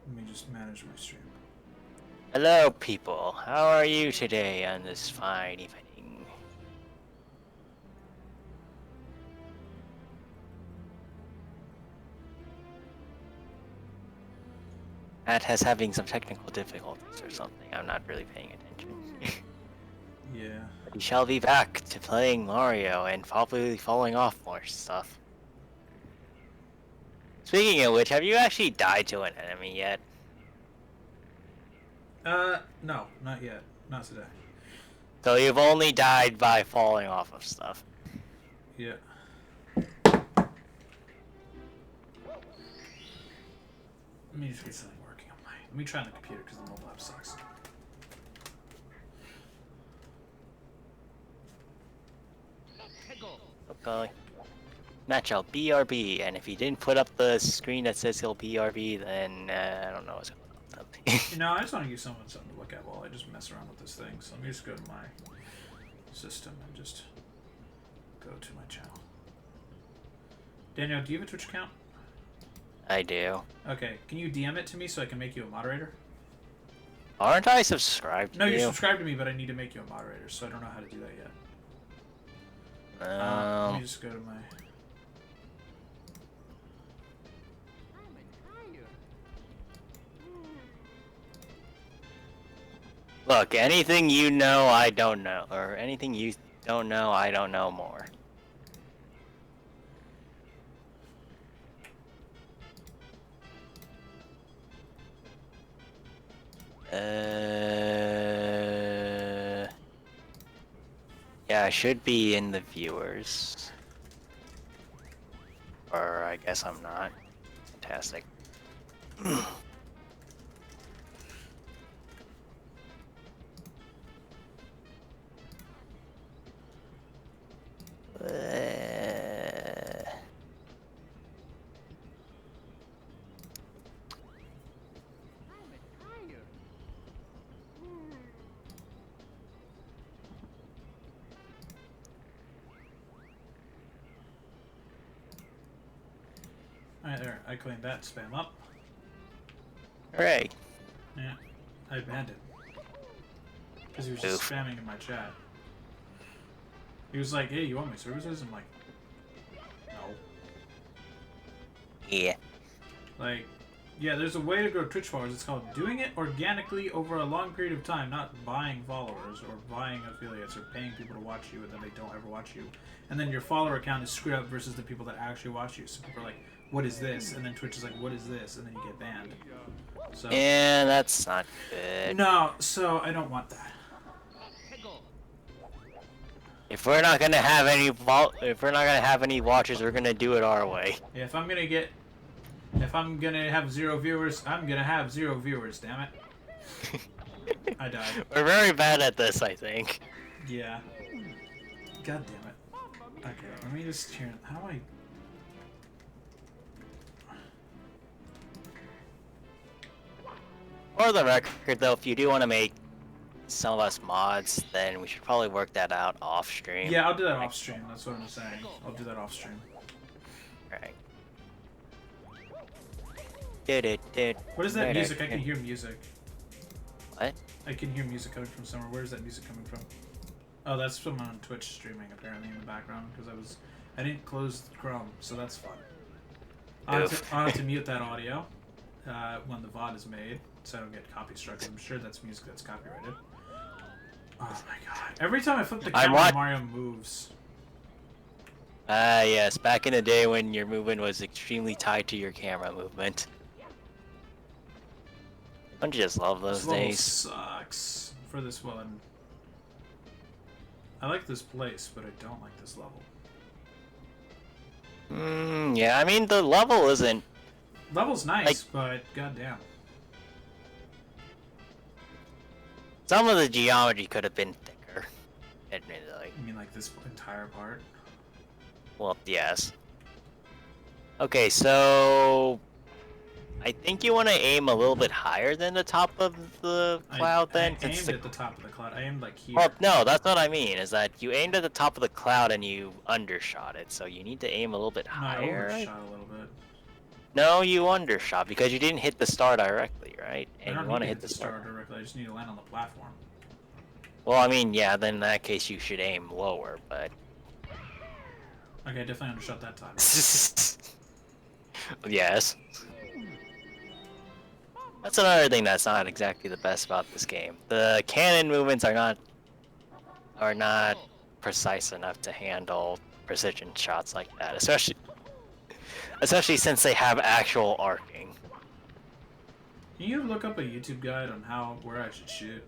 Let me just manage my stream. Hello, people. How are you today on this fine evening? Matt has having some technical difficulties or something. I'm not really paying attention. Yeah. But he shall be back to playing Mario and probably falling off more stuff. Speaking of which, have you actually died to an enemy yet? No, not yet. Not today. So you've only died by falling off of stuff. Yeah. Let me just get something working on my... Let me try on the computer because the mobile app sucks. Okay. Matt shall BRB, and if he didn't put up the screen that says he'll BRB, then I don't know what's going on with that. You know, I just want to give someone something to look at while I just mess around with this thing. So let me just go to my system and just go to my channel. Daniel, do you have a Twitch account? I do. Okay, can you DM it to me so I can make you a moderator? Aren't I subscribed No, to you're you? subscribed to me, but I need to make you a moderator, so I don't know how to do that yet. Let me just go to my... Look, anything you know, I don't know. Or anything you don't know, I don't know more. Yeah, I should be in the viewers. Or I guess I'm not. Fantastic. Alright, there. I cleaned that spam up. Hooray. Yeah, I banned it. Because he was just spamming in my chat. He was like, hey, you want my services? I'm like, no. Yeah. Like, yeah, there's a way to grow Twitch followers. It's called doing it organically over a long period of time, not buying followers or buying affiliates or paying people to watch you and then they don't ever watch you. And then your follower account is screwed up versus the people that actually watch you. So people are like, what is this? And then Twitch is like, what is this? And then you get banned. So Yeah, that's not good. no, so I don't want that. If we're not gonna have any watchers, we're gonna do it our way. Yeah, if I'm gonna have 0 viewers, I'm gonna have 0 viewers, damn it. I died. We're very bad at this, I think. Yeah. God damn it. Okay, let me just hear. How do I... For the record, though, if you do want to make some of us mods, then we should probably work that out off stream. Yeah, I'll do that off stream. That's what I'm saying. I'll do that off stream. Right. What is that music? I can hear music. What? I can hear music coming from somewhere. Where is that music coming from? Oh, that's someone on Twitch streaming apparently in the background because I didn't close Chrome, so that's fun. I'll have to mute that audio when the VOD is made, so I don't get copy struck. I'm sure that's music that's copyrighted. Oh my god! Every time I flip the camera, Mario moves. Yes, back in the day when your movement was extremely tied to your camera movement. Don't you just love those days? Sucks for this one. I like this place, but I don't like this level. Yeah, I mean the level isn't... Level's nice, but goddamn. Some of the geometry could have been thicker, admittedly. You mean like this entire part? Well, yes. Okay, so... I think you want to aim a little bit higher than the top of the cloud then? I aimed at the top of the cloud. I aimed like here. Well, no, that's what I mean, is that you aimed at the top of the cloud and you undershot it, so you need to aim a little bit higher. I overshot a little bit. No, you undershot, because you didn't hit the star directly, right? And you want to hit the star directly, I just need to land on the platform. Well, I mean, yeah, then in that case you should aim lower, but... Okay, I definitely undershot that time. Yes. That's another thing that's not exactly the best about this game. The cannon movements are not precise enough to handle precision shots like that, especially since they have actual arcing. Can you look up a YouTube guide on where I should shoot?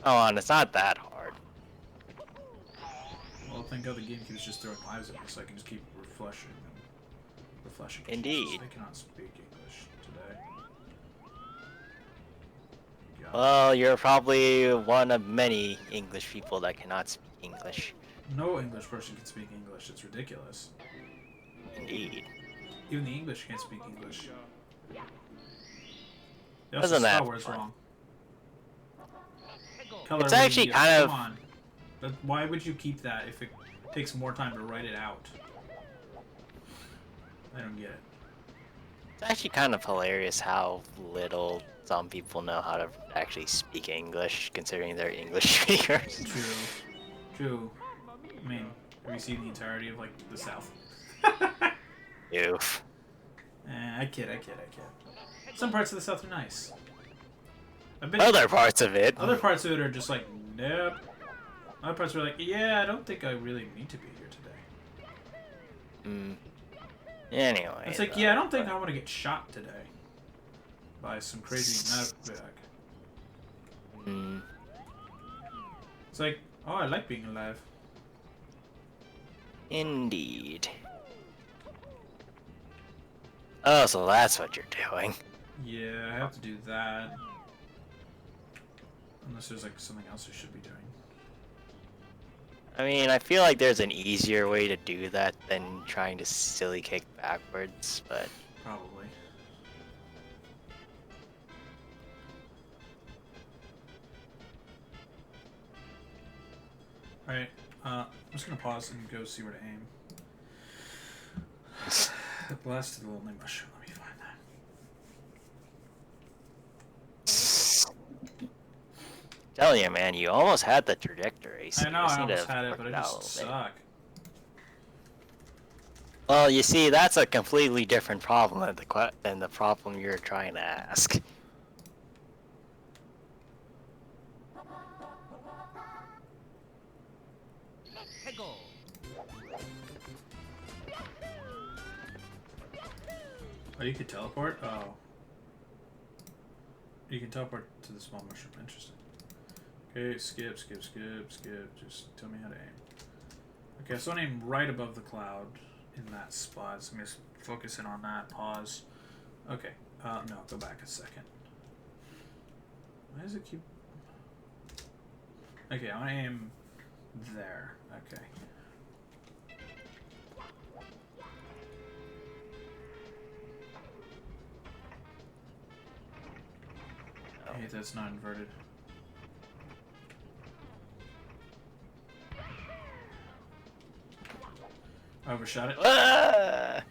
Oh, and it's not that hard. Well, thank God the game keeps just throwing lives at me, so I can just keep refreshing. Indeed. They cannot speak English today. God. Well, you're probably one of many English people that cannot speak English. No English person can speak English. It's ridiculous. Indeed. Even the English can't speak English. Isn't that words fun? wrong. It's actually kind of... Come on. But why would you keep that if it takes more time to write it out? I don't get it. It's actually kind of hilarious how little some people know how to actually speak English, considering they're English speakers. True. True. I mean, have you seen the entirety of, like, the South? Oof. I kid. Some parts of the South are nice. Other parts of it. Other parts of it are just like, nope. Other parts are like, yeah, I don't think I really need to be here today. Anyway. It's like, yeah, I don't think I want to get shot today by some crazy nutbag. It's like, oh, I like being alive. Indeed. Oh, so that's what you're doing. Yeah, I have to do that. Unless there's like something else I should be doing. I mean, I feel like there's an easier way to do that than trying to silly kick backwards, but... Probably. Alright, I'm just gonna pause and go see where to aim. The blast of the lonely mushroom, let me find that. Tell you, man, you almost had the trajectory. So I know, you just I need to almost had it, work but I out a just little bit. suck. Well, you see, that's a completely different problem than the problem you're trying to ask. Oh, you could teleport? Oh. You can teleport to the small mushroom. Interesting. Okay, skip. Just tell me how to aim. Okay, so I aim right above the cloud in that spot. So I'm just focusing on that. Pause. Okay. No, go back a second. Why does it keep... Okay, I want to aim there. Okay. Hey, that's not inverted. I overshot it. Ah!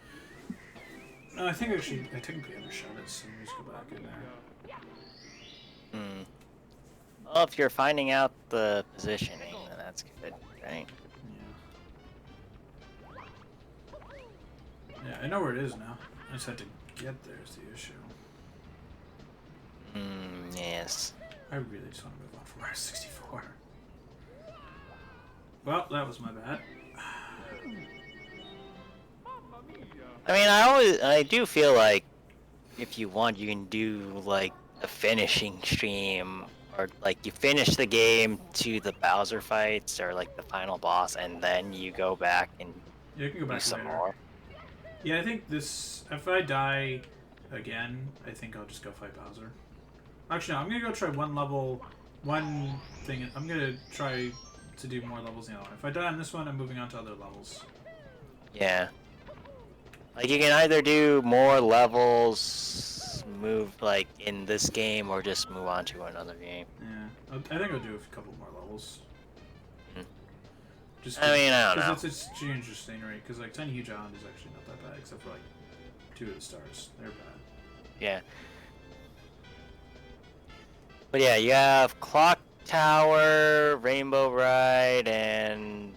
No, I think I technically overshot it, so let me just go back in there. Well, if you're finding out the positioning, then that's good, right? Yeah, I know where it is now. I just had to get there is the issue. Yes. I really just want to move on from R64. Well, that was my bad. I mean, I do feel like if you want, you can do like a finishing stream, or like you finish the game to the Bowser fights or like the final boss, and then you go back and Yeah, you can go do back some later. more. Yeah, I think this... If I die again, I think I'll just go fight Bowser. Actually, no, I'm gonna go try one thing. I'm gonna try to do more levels in the other one. If I die on this one, I'm moving on to other levels. Yeah. Like you can either do more levels, move like in this game, or just move on to another game. Yeah, I think I'll do a couple more levels. Just I mean, I don't know. It's change the scenery, because like Tiny Huge Island is actually not that bad, except for like 2 of the stars. They're bad. Yeah. But yeah, you have Clock Tower, Rainbow Ride, and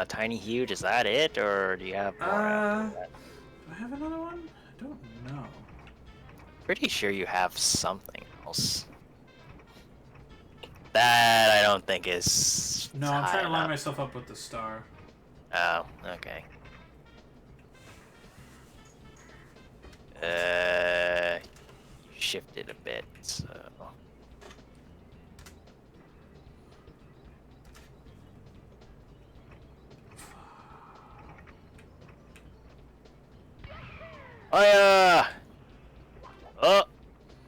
Tiny Huge. Is that it, or do you have more after that? Do I have another one? I don't know. Pretty sure you have something else. That I don't think is. No, I'm trying to line up. myself up with the star. Oh, okay. You shifted a bit, so. Oh yeah! Oh,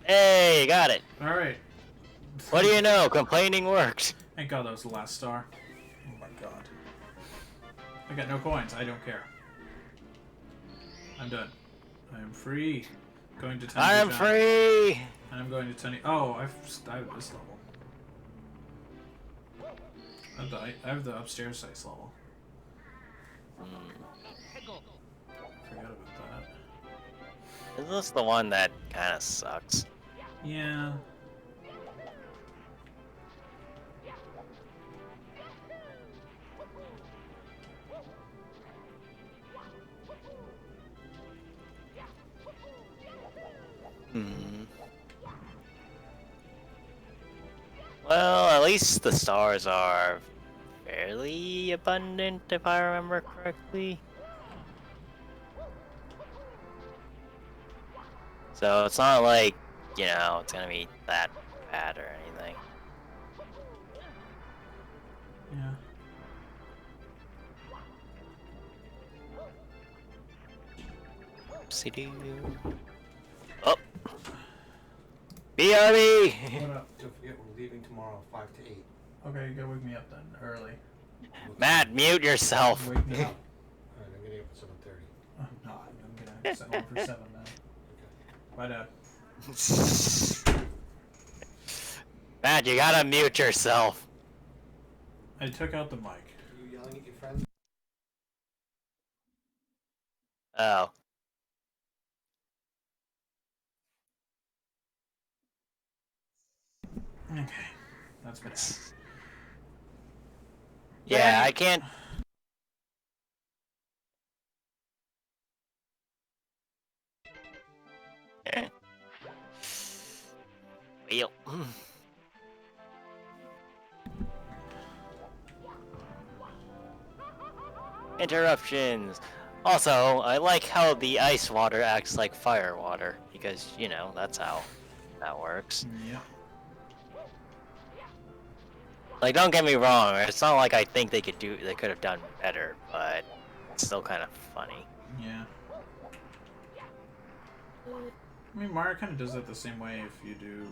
hey, got it. All right. What do you know? Complaining worked. Thank God that was the last star. Oh my God. I got no coins. I don't care. I'm done. I am free. Going to Tiny I am Huge free. Island. And I'm going to Tiny... Oh, I have this level. I have the upstairs size level. Forgot about Is this the one that kind of sucks? Yeah. Hmm. Well, at least the stars are fairly abundant, if I remember correctly. So it's not like, you know, it's gonna be that bad or anything. Yeah. Oopsie-doo. Oh! BRB! What up? Don't forget, we're leaving tomorrow, 5 to 8. Okay, you gotta wake me up then, early. Matt, mute yourself! Wake me up. Alright, I'm getting up at 7:30. I'm not. I'm gonna set one for 7 now. Bye, Dad. Matt, you gotta mute yourself. I took out the mic. Are you yelling at your friends? Oh. Okay. That's bad. Yeah, I can't. Well. Interruptions. Also, I like how the ice water acts like fire water, because, you know, that's how that works. Yep. Like, don't get me wrong, it's not like I think they could have done better, but it's still kind of funny. Yeah. I mean, Mario kind of does that the same way if you do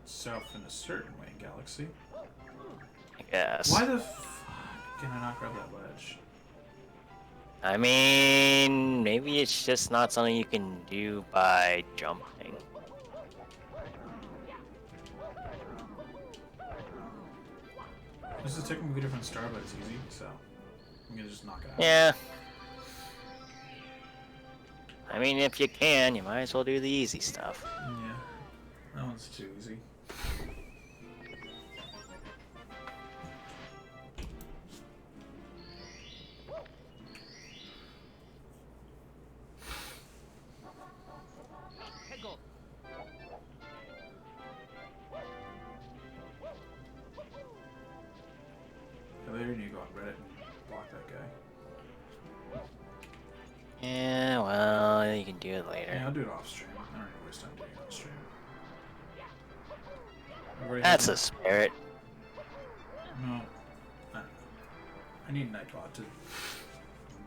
stuff in a certain way in Galaxy. I guess. Why the fuck can I not grab that ledge? I mean, maybe it's just not something you can do by jumping. This is technically a different star, but it's easy, so I'm gonna just knock it out. Yeah. I mean, if you can, you might as well do the easy stuff. Yeah. That one's too easy. Later, you need to go on Reddit and block that guy. Yeah, well, you can do it later. Yeah, I'll do it off stream. I don't need to waste time doing it on stream. I've already That's had- a spirit. No. I don't know. I need Nightbot to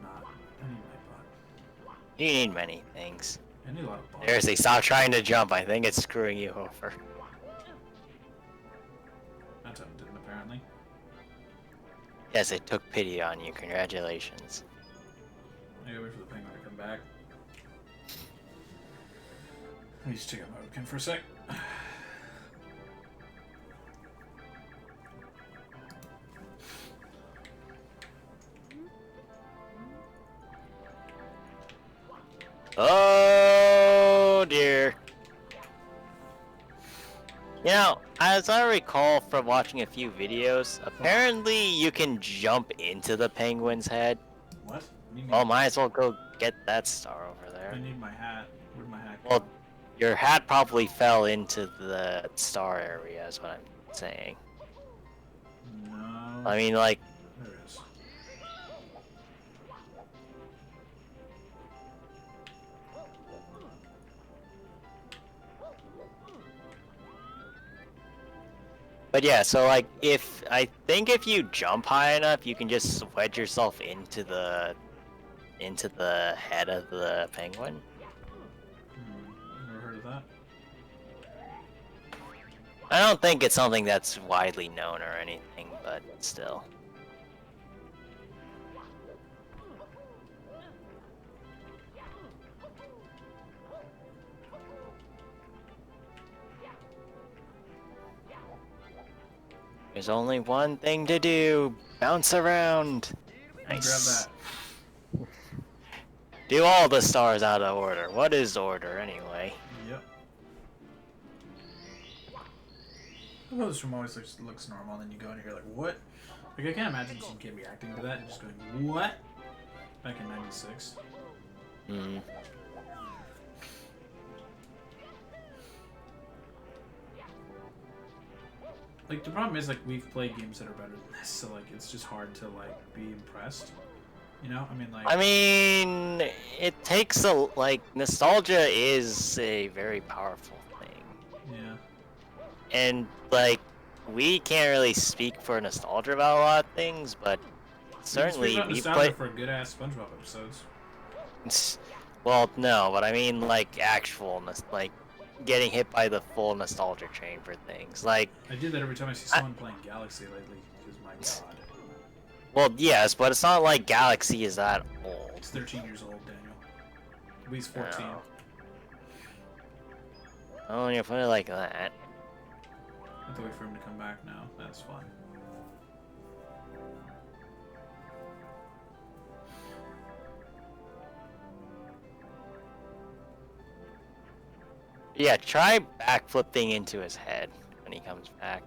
not. I need Nightbot. You need many things. I need a lot of bots. Seriously, stop trying to jump. I think it's screwing you over. That's how it didn't, apparently. Yes, it took pity on you. Congratulations. I gotta wait for the penguin to come back. Let me just check out my webcam for a sec. Oh dear. You know, as I recall from watching a few videos, apparently you can jump into the penguin's head. What? You need Well, might as well go get that star over there. I need my hat. Where'd my hat go? Well, your hat probably fell into the star area, is what I'm saying. No. I mean, like, There it is. but yeah, so like, I think if you jump high enough, you can just wedge yourself into the head of the penguin. Never heard of that. I don't think it's something that's widely known or anything, but still. There's only one thing to do. Bounce around. Grab Nice. that. Do all the stars out of order. What is order anyway? Yep. I love this room always looks normal, and then you go in here like, what? Like, I can't imagine some kid reacting to that and just going, what? Back in 96. Hmm. Like, the problem is, like, we've played games that are better than this, so, like, it's just hard to, like, be impressed. You know? I mean, like... I mean, it takes a, like, nostalgia is a very powerful thing. Yeah. And, like, we can't really speak for nostalgia about a lot of things, but certainly we nostalgia played... for good-ass SpongeBob episodes. Well, no, but I mean, like, actual, like, getting hit by the full nostalgia train for things. Like, I do that every time I see someone playing Galaxy lately, because my god. well, yes, but it's not like Galaxy is that old. It's 13 years old, Daniel. At least 14. No. Oh, when you put it like that. I have to wait for him to come back now. That's fun. Yeah, try backflipping into his head when he comes back.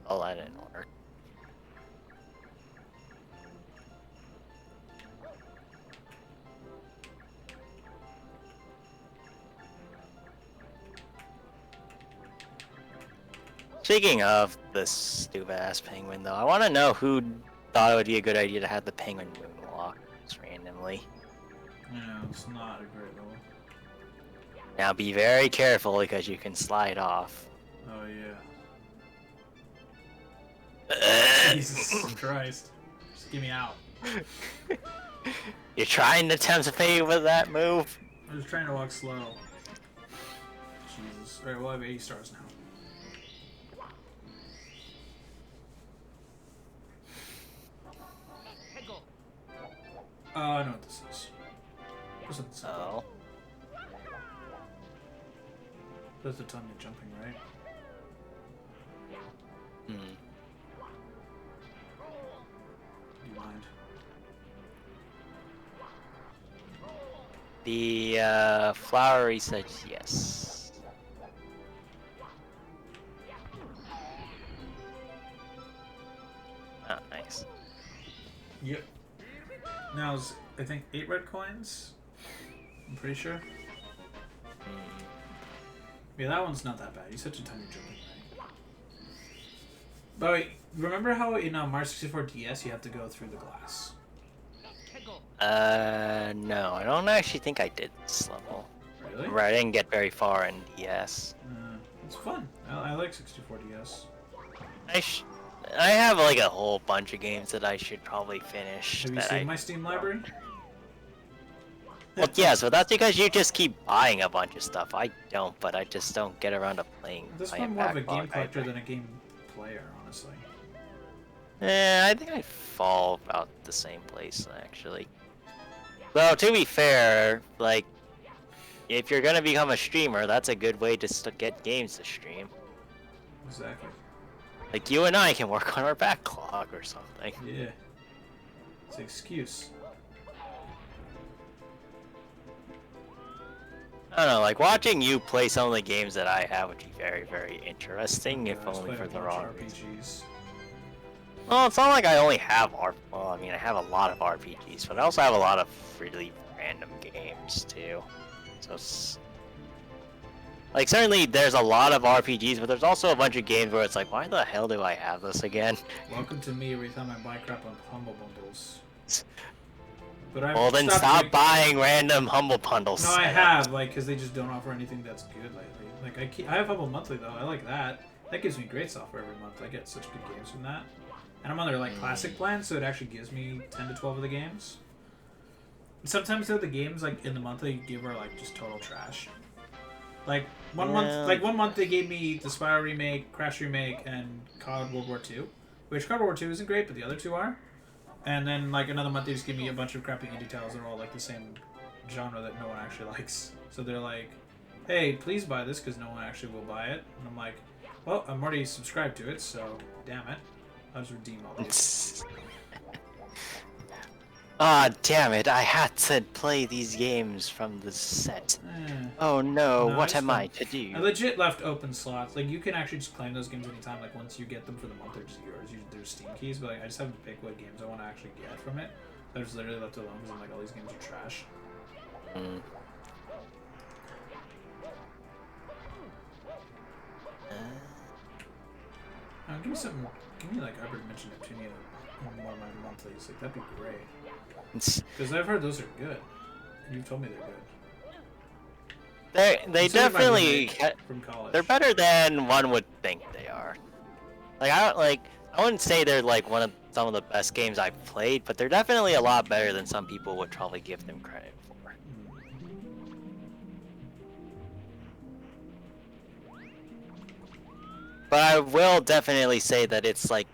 Oh, that didn't work. Speaking of this stupid-ass penguin, though, I want to know who thought it would be a good idea to have the penguin moonwalk just randomly. You know, it's not a great level. Now be very careful because you can slide off. Oh, yeah. Jesus Christ. Just get me out. You're trying to tempt me with that move? I'm just trying to walk slow. Jesus. Alright, well, I have 80 stars now. I know what this is. What's it? Oh. That's the tongue of jumping, right? Hmm. Do you mind? The flowery says yes. Oh, nice. Yep. Now, I think 8 red coins? I'm pretty sure. Hmm. Yeah, that one's not that bad. You said a tiny jumping, right? But wait, remember how in Mario 64 DS you have to go through the glass? No, I don't actually think I did this level. Really? Right, I didn't get very far in DS. It's fun. I like 64 DS. I have like a whole bunch of games that I should probably finish. Have you seen my Steam library? Well, yeah, so that's because you just keep buying a bunch of stuff. I don't, but I just don't get around to playing. This my one more of a backlog. game collector than a game player, honestly. I think I fall about the same place, actually. Though, to be fair, like, if you're gonna become a streamer, that's a good way to get games to stream. Exactly. Like, you and I can work on our backlog or something. Yeah. It's an excuse. I don't know, like, watching you play some of the games that I have would be very, very interesting, if I just only played for a the bunch wrong of reason. RPGs. Well, it's not like I only have well, I mean, I have a lot of RPGs, but I also have a lot of really random games, too. So it's... Like, certainly there's a lot of RPGs, but there's also a bunch of games where it's like, why the hell do I have this again? Welcome to me every time I buy crap on Humble Bundles. But I've Well, then stopped stop doing- buying random Humble Bundles. No, I have, like, because they just don't offer anything that's good lately. Like, I have Humble Monthly, though. I like that. That gives me great software every month. I get such good games from that. And I'm on their, like, classic plan, so it actually gives me 10 to 12 of the games. And sometimes, though, the games, like, in the month they give are, like, just total trash. Like, one month they gave me the Spyro remake, Crash remake, and COD World War II. Which COD World War II isn't great, but the other two are. And then, like, another month they just give me a bunch of crappy indie titles that are all, like, the same genre that no one actually likes. So they're like, hey, please buy this because no one actually will buy it. And I'm like, Well, I'm already subscribed to it, so damn it. I'll just redeem all these. Ah, damn it! I had to play these games from the set. Eh. Oh no! No, What it's am I fine. to do? I legit left open slots. Like, you can actually just claim those games anytime. Like, once you get them for the month, they're just yours. There's Steam keys, but like, I just have to pick what games I want to actually get from it. So I just literally left it alone because I'm like, all these games are trash. Mm. Give me something. Give me like Hybrid Dimension Neptunia on one of my monthlies. Like, that'd be great. Because I've heard those are good. And you've told me they're good. They Consider my definitely roommate from college. they're better than one would think they are. Like I wouldn't say they're like some of the best games I've played, but they're definitely a lot better than some people would probably give them credit for. But I will definitely say that it's like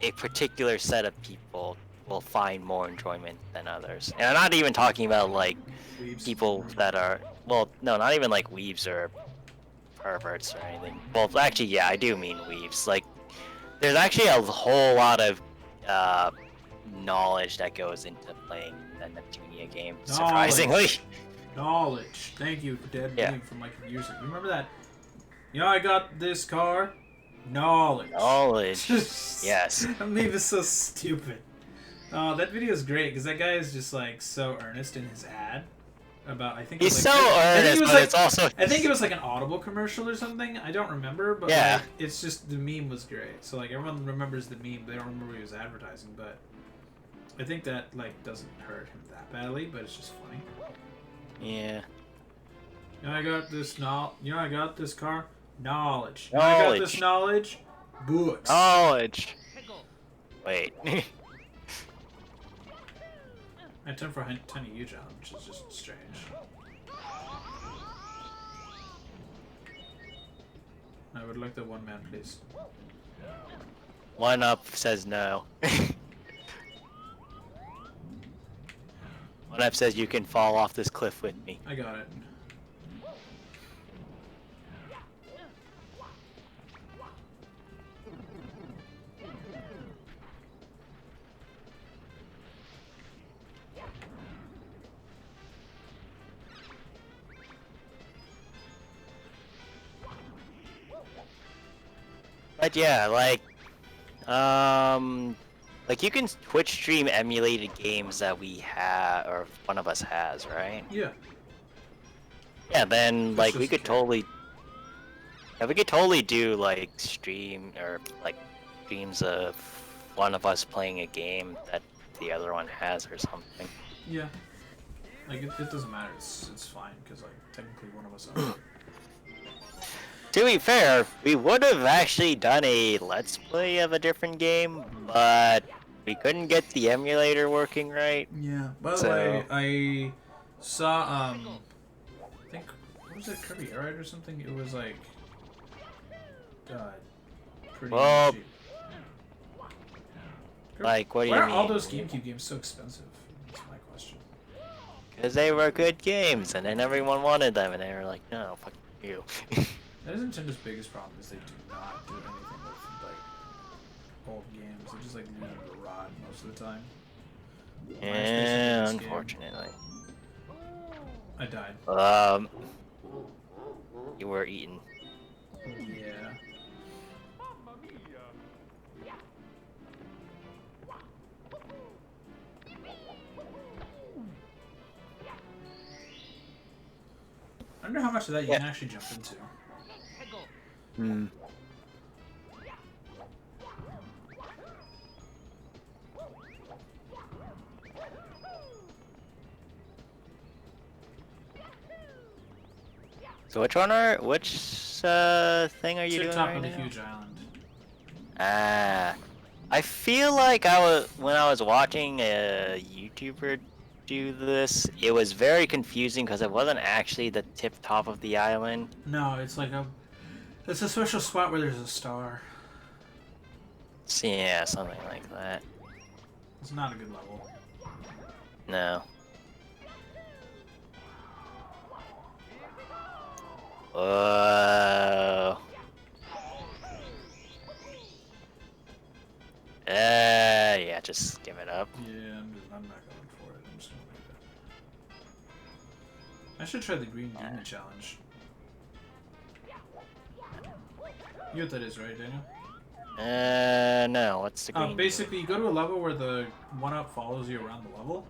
a particular set of people will find more enjoyment than others. And I'm not even talking about like Weebs. people that are, well, no, not even like weebs or perverts or anything. Well, actually, yeah, I do mean weebs. Like, there's actually a whole lot of knowledge that goes into playing the Neptunia game, surprisingly. Knowledge. Thank you for Dead Yeah. Game from like years ago. Remember that? You know, I got this car. Knowledge. Knowledge. Yes. That meme is so stupid. Oh, that video is great because that guy is just like so earnest in his ad about. I think He's it was, so like, I think it earnest, was but like, it's also. I think it was like an Audible commercial or something. I don't remember, but Yeah. like, it's just the meme was great. So like everyone remembers the meme, they don't remember he was advertising. But I think that like doesn't hurt him that badly, but it's just funny. Yeah. You know, I got this You know, I got this car. Knowledge. You know, I got this knowledge. Books. Knowledge. Wait. I turned for a tiny huge on, which is just strange. I would like the one man, please. One up says no. One up says you can fall off this cliff with me. I got it. But yeah, like you can Twitch stream emulated games that we have, or one of us has, right? Yeah. Yeah, then That's like we just could okay. totally, yeah, we could totally do like stream or like streams of one of us playing a game that the other one has or something. Yeah. Like, it doesn't matter. It's fine, because, like, technically one of us owns it. To be fair, we would have actually done a let's play of a different game, but we couldn't get the emulator working right. Yeah. By the So- way, I saw, I think, what was it, Kirby Air Ride or something? It was, like, pretty Well, cheap. Like, what do Why you are all mean? those GameCube games so expensive? That's my question. Because they were good games, and then everyone wanted them, and they were like, no, fuck you. That is Nintendo's biggest problem, is they do not do anything with, like, old games. They just, like, leave them to rot most of the time. Yeah, This game, unfortunately. I died. You were eaten. Yeah. I wonder how much of that you Yeah. can actually jump into. Hmm. So which thing are you doing Top right of the now? huge island. Ah, I feel like when I was watching a YouTuber do this, it was very confusing because it wasn't actually the top of the island. No, it's like it's a special spot where there's a star. So, yeah, something like that. It's not a good level. No. Whoa. just give it up. Yeah, I'm not going for it. I'm just gonna leave it. I should try the Green Demon Challenge. You know what that is, right, Daniel? No. What's the green? Basically, you go to a level where the 1-up follows you around the level.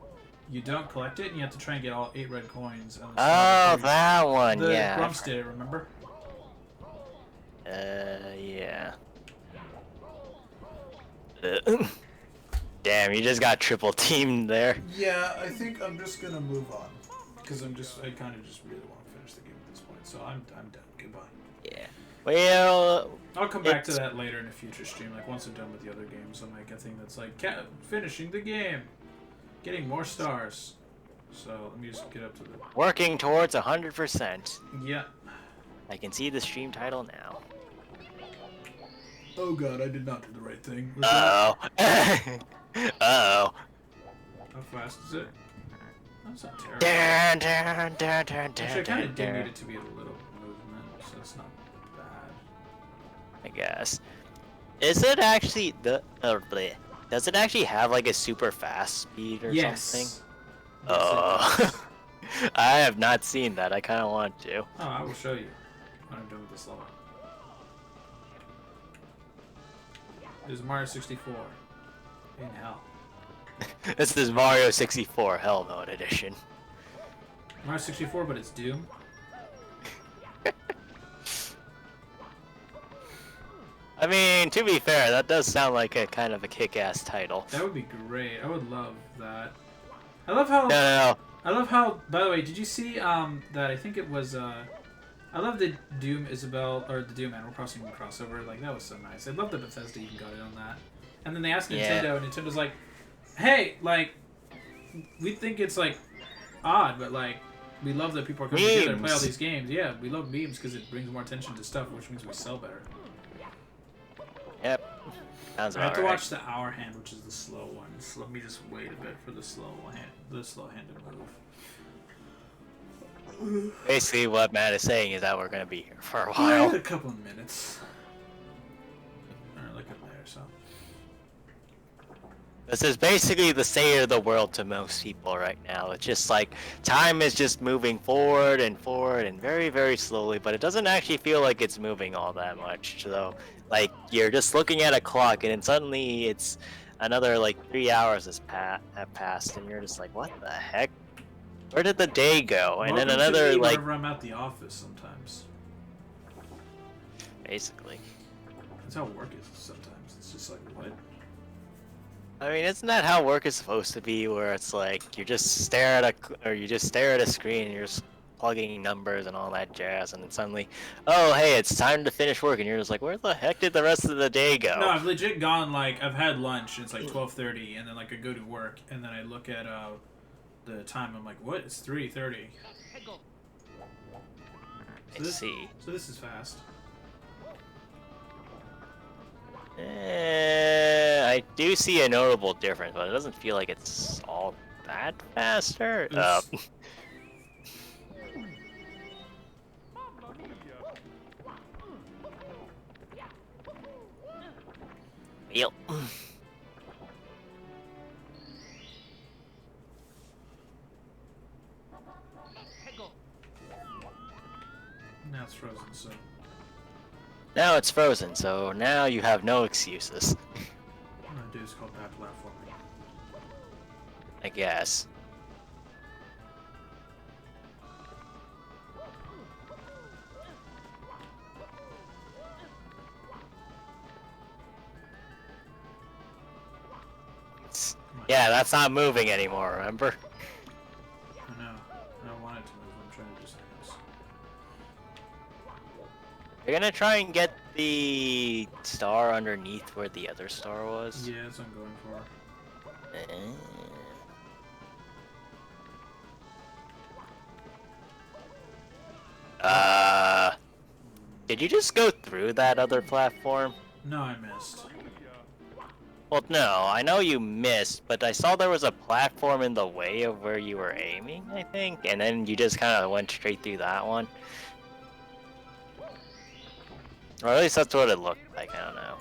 You don't collect it, and you have to try and get all 8 red coins. And Oh, that one, the yeah. Grumps did it, remember? Yeah. Damn, you just got triple teamed there. Yeah, I think I'm just gonna move on. Because I kind of just really want to finish the game at this point. So I'm done. Goodbye. Yeah. Well, I'll come back to that later in a future stream. Like, once I'm done with the other games, I'll make a thing that's like, finishing the game. Getting more stars. So, let me just get up to the... working towards 100%. Yeah. I can see the stream title now. Oh god, I did not do the right thing. Uh-oh. Uh-oh. How fast is it? That's not terrible. Dun, dun, dun, dun, Actually, I kind of dun, did dun. need it to be a little movement, so it's not bad. I guess. Is it actually bleh. Does it actually have like a super fast speed or something? Yes, Oh. it does. I have not seen that. I kind of want to. Oh, I will show you when I'm done with this level. This is Mario 64 in hell. This is Mario 64 Hell Mode Edition. Mario 64, but it's Doom. I mean, to be fair, that does sound like a kind of a kick-ass title. That would be great. I would love that. I love how. No. I love how. By the way, did you see that? I think it was. I love the Doom Isabelle or the Doom Animal Crossing crossover. Like, that was so nice. I love that Bethesda even got it on that. And then they asked Yeah. Nintendo, and Nintendo's like, "Hey, like, we think it's like odd, but like, we love that people are coming together to play all Memes. these games. Yeah, we love memes because it brings more attention to stuff, which means we sell better." Yep. Sounds I have about to right. watch the hour hand, which is the slow one. So let me just wait a bit for the slow hand to move. Basically, what Matt is saying is that we're gonna be here for a while. A couple of minutes. Or like a minute or so. This is basically the state of the world to most people right now. It's just like time is just moving forward and very, very slowly, but it doesn't actually feel like it's moving all that much. So, like, you're just looking at a clock and then suddenly it's another like 3 hours have passed, and you're just like, what the heck? Where did the day go? And then Welcome to another me like, whenever I'm at the office sometimes. basically. That's how work is sometimes. It's just like, what? I mean, isn't that how work is supposed to be? Where it's like you just stare at a screen, and you're just plugging numbers and all that jazz, and then suddenly, oh hey, it's time to finish work, and you're just like, where the heck did the rest of the day go? No, I've legit gone, like, I've had lunch, and it's like 12:30, and then like I go to work, and then I look at the time, I'm like, what? It's 3:30. I see. So this is fast. I do see a notable difference, but it doesn't feel like it's all that faster. Oops. Yep. Now it's frozen, so. Now it's frozen, so now you have no excuses. What I'm gonna do is called bad platforming. I guess. Yeah, that's not moving anymore, remember? I know. I don't want it to move. I'm trying to just. You're gonna try and get the star underneath where the other star was? Yeah, that's what I'm going for. Did you just go through that other platform? No, I missed. Well, no, I know you missed, but I saw there was a platform in the way of where you were aiming, I think, and then you just kind of went straight through that one. Or at least that's what it looked like, I don't know.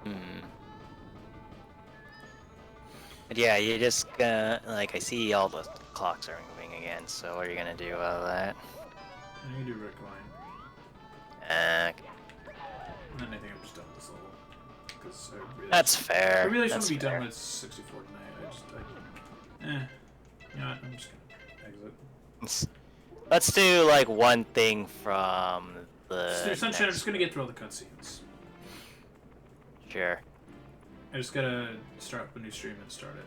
Hmm. But yeah, you're just gonna like I see all the clocks are moving again. So what are you gonna do about that? I'm gonna do Rick Line. Uh, And then I think I'm just done with this level. Because that's fair. I really just That's want to be fair. done with 64 tonight. You know what? I'm just gonna exit. Let's do like one thing from the. Sunshine, I'm next- just gonna get through all the cutscenes. Sure. I just gotta start up a new stream and start it.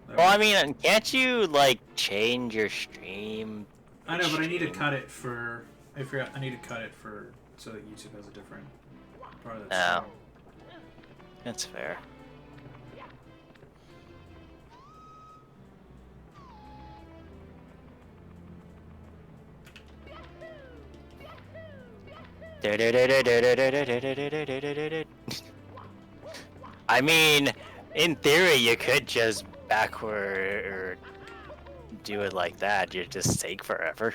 That Well, I way- mean, can't you like change your stream? I know, but I need to stream? cut it for. I forgot. I need to cut it for so that YouTube has a different part of Oh. that stream. That's fair. I mean, in theory, you could just backward or do it like that. You just take forever.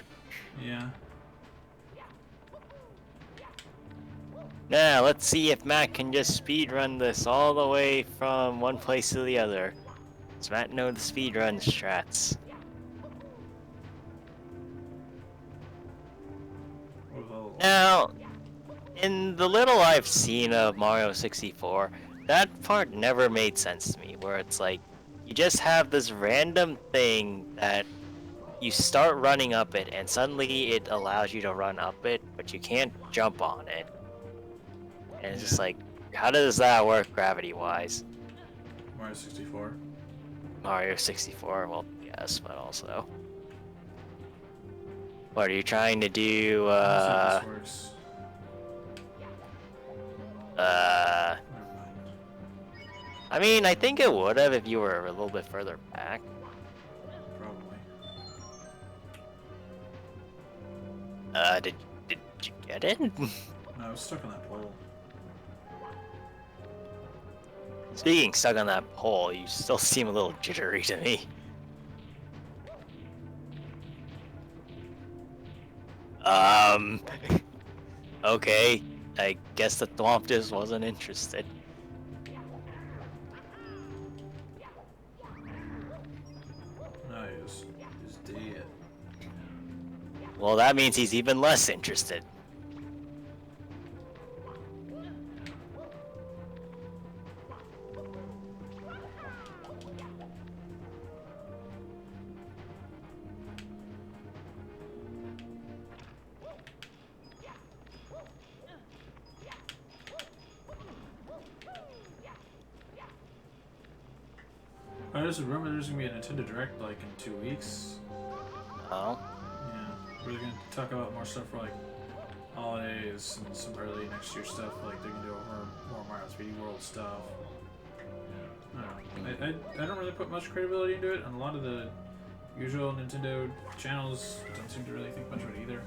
Yeah. Now, let's see if Matt can just speedrun this all the way from one place to the other. Does Matt know the speedrun strats? What was all- Now, in the little I've seen of Mario 64, that part never made sense to me, where it's like, you just have this random thing that you start running up it, and suddenly it allows you to run up it, but you can't jump on it. And it's just Yeah. like, how does that work gravity-wise? Mario 64. Mario 64, well, yes, but also. What are you trying to do? Let's see how this works. Never mind. I mean, I think it would have if you were a little bit further back. Probably. Did you get it? No, I was stuck on that pole. Speaking stuck on that pole, you still seem a little jittery to me. Okay, I guess the Thwomp just wasn't interested. No, he's dead. Well, that means he's even less interested. Oh, there's a rumor there's gonna be a Nintendo Direct like in 2 weeks. Oh, Yeah, we're gonna talk about more stuff for like holidays and some early next year stuff. Like they're gonna do more Mario 3D World stuff. I don't know. I don't really put much credibility into it, and a lot of the usual Nintendo channels don't seem to really think much of it either.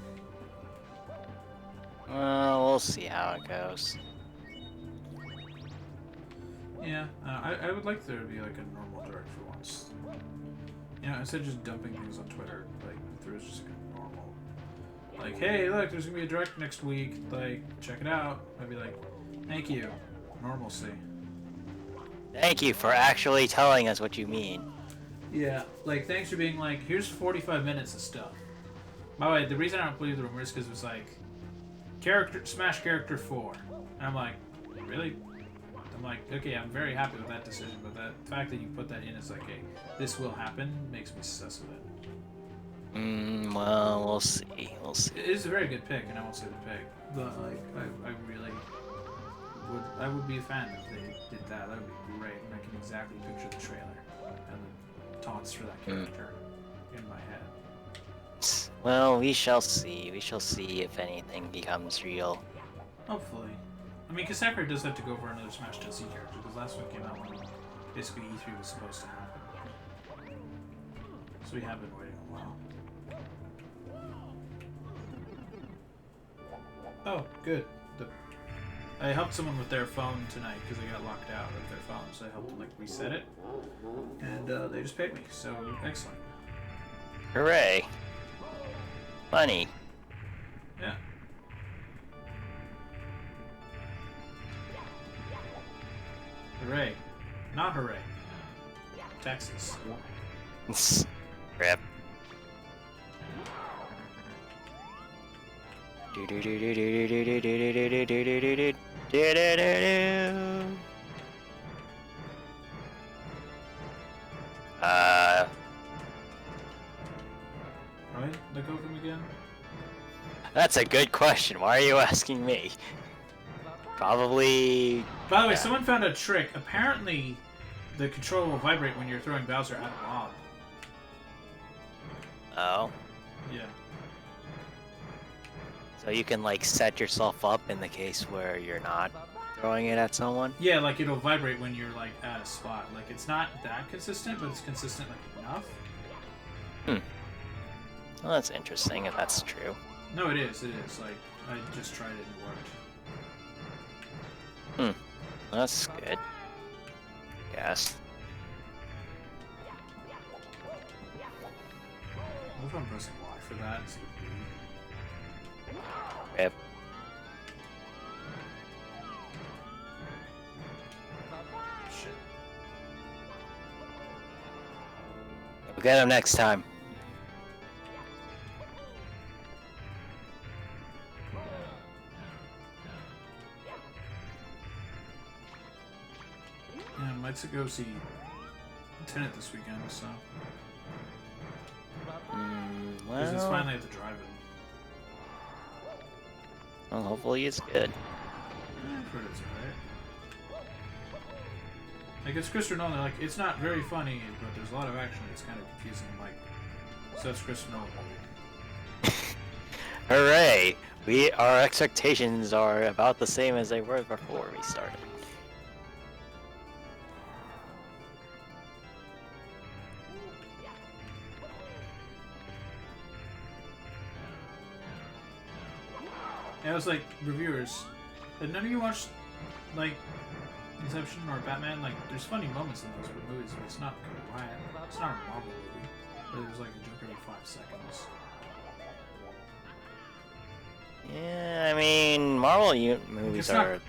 well, we'll see how it goes. Yeah, I would like there to be like a normal Direct for once. You know, instead of just dumping things on Twitter, like if there was just like a normal, like, hey, look, there's gonna be a Direct next week. Like, check it out. I'd be like, thank you. Normalcy. Thank you for actually telling us what you mean. Yeah, like thanks for being like, here's 45 minutes of stuff. By the way, the reason I don't believe the rumor is because it was like, Smash Character 4. And I'm like, really? I'm like, okay, I'm very happy with that decision, but the fact that you put that in as like this will happen makes me sus with it. Well, we'll see. We'll see. It is a very good pick, and I won't say the pick, but like, I really would be a fan if they did that. That would be great, and I can exactly picture the trailer and the taunts for that character in my head. Well, we shall see. We shall see if anything becomes real. Hopefully. I mean, because Sakurai does have to go for another Smash DLC character, because last one came out when basically E3 was supposed to happen. So we have been waiting a while. Oh, good. I helped someone with their phone tonight because they got locked out of their phone, so I helped them like reset it, and they just paid me. So excellent. Hooray! Money. Yeah. Hooray! Not hooray. Taxes. Rip. Right? Let go of him again. That's a good question. Why are you asking me? Probably. By the way, Yeah. someone found a trick. Apparently, the controller will vibrate when you're throwing Bowser at a mob. Oh. Yeah. So you can like set yourself up in the case where you're not throwing it at someone. Yeah, like it'll vibrate when you're like at a spot. Like it's not that consistent, but it's consistent like enough. Well, that's interesting if that's true. No, it is. It is. Like I just tried it and it worked. That's good. Yes. What if I'm pressing Y for that? Instead of B? Rip. Shit. We'll get him next time. Yeah, I might go see Tenet this weekend, so. Because it's Well, finally at the drive-in. well, hopefully it's good. I've heard it's alright. Like, it's Christopher Nolan, like, it's not very funny, but there's a lot of action, it's kind of confusing. I'm like, so that's Christopher Nolan movie. Hooray! Our expectations are about the same as they were before we started. And I was like, reviewers, had none of you watched, like, Inception or Batman? Like, there's funny moments in those movies, but it's not good. Why? It's not a Marvel movie, where there's like a joke every 5 seconds. Yeah, I mean, Marvel movies It's not- are.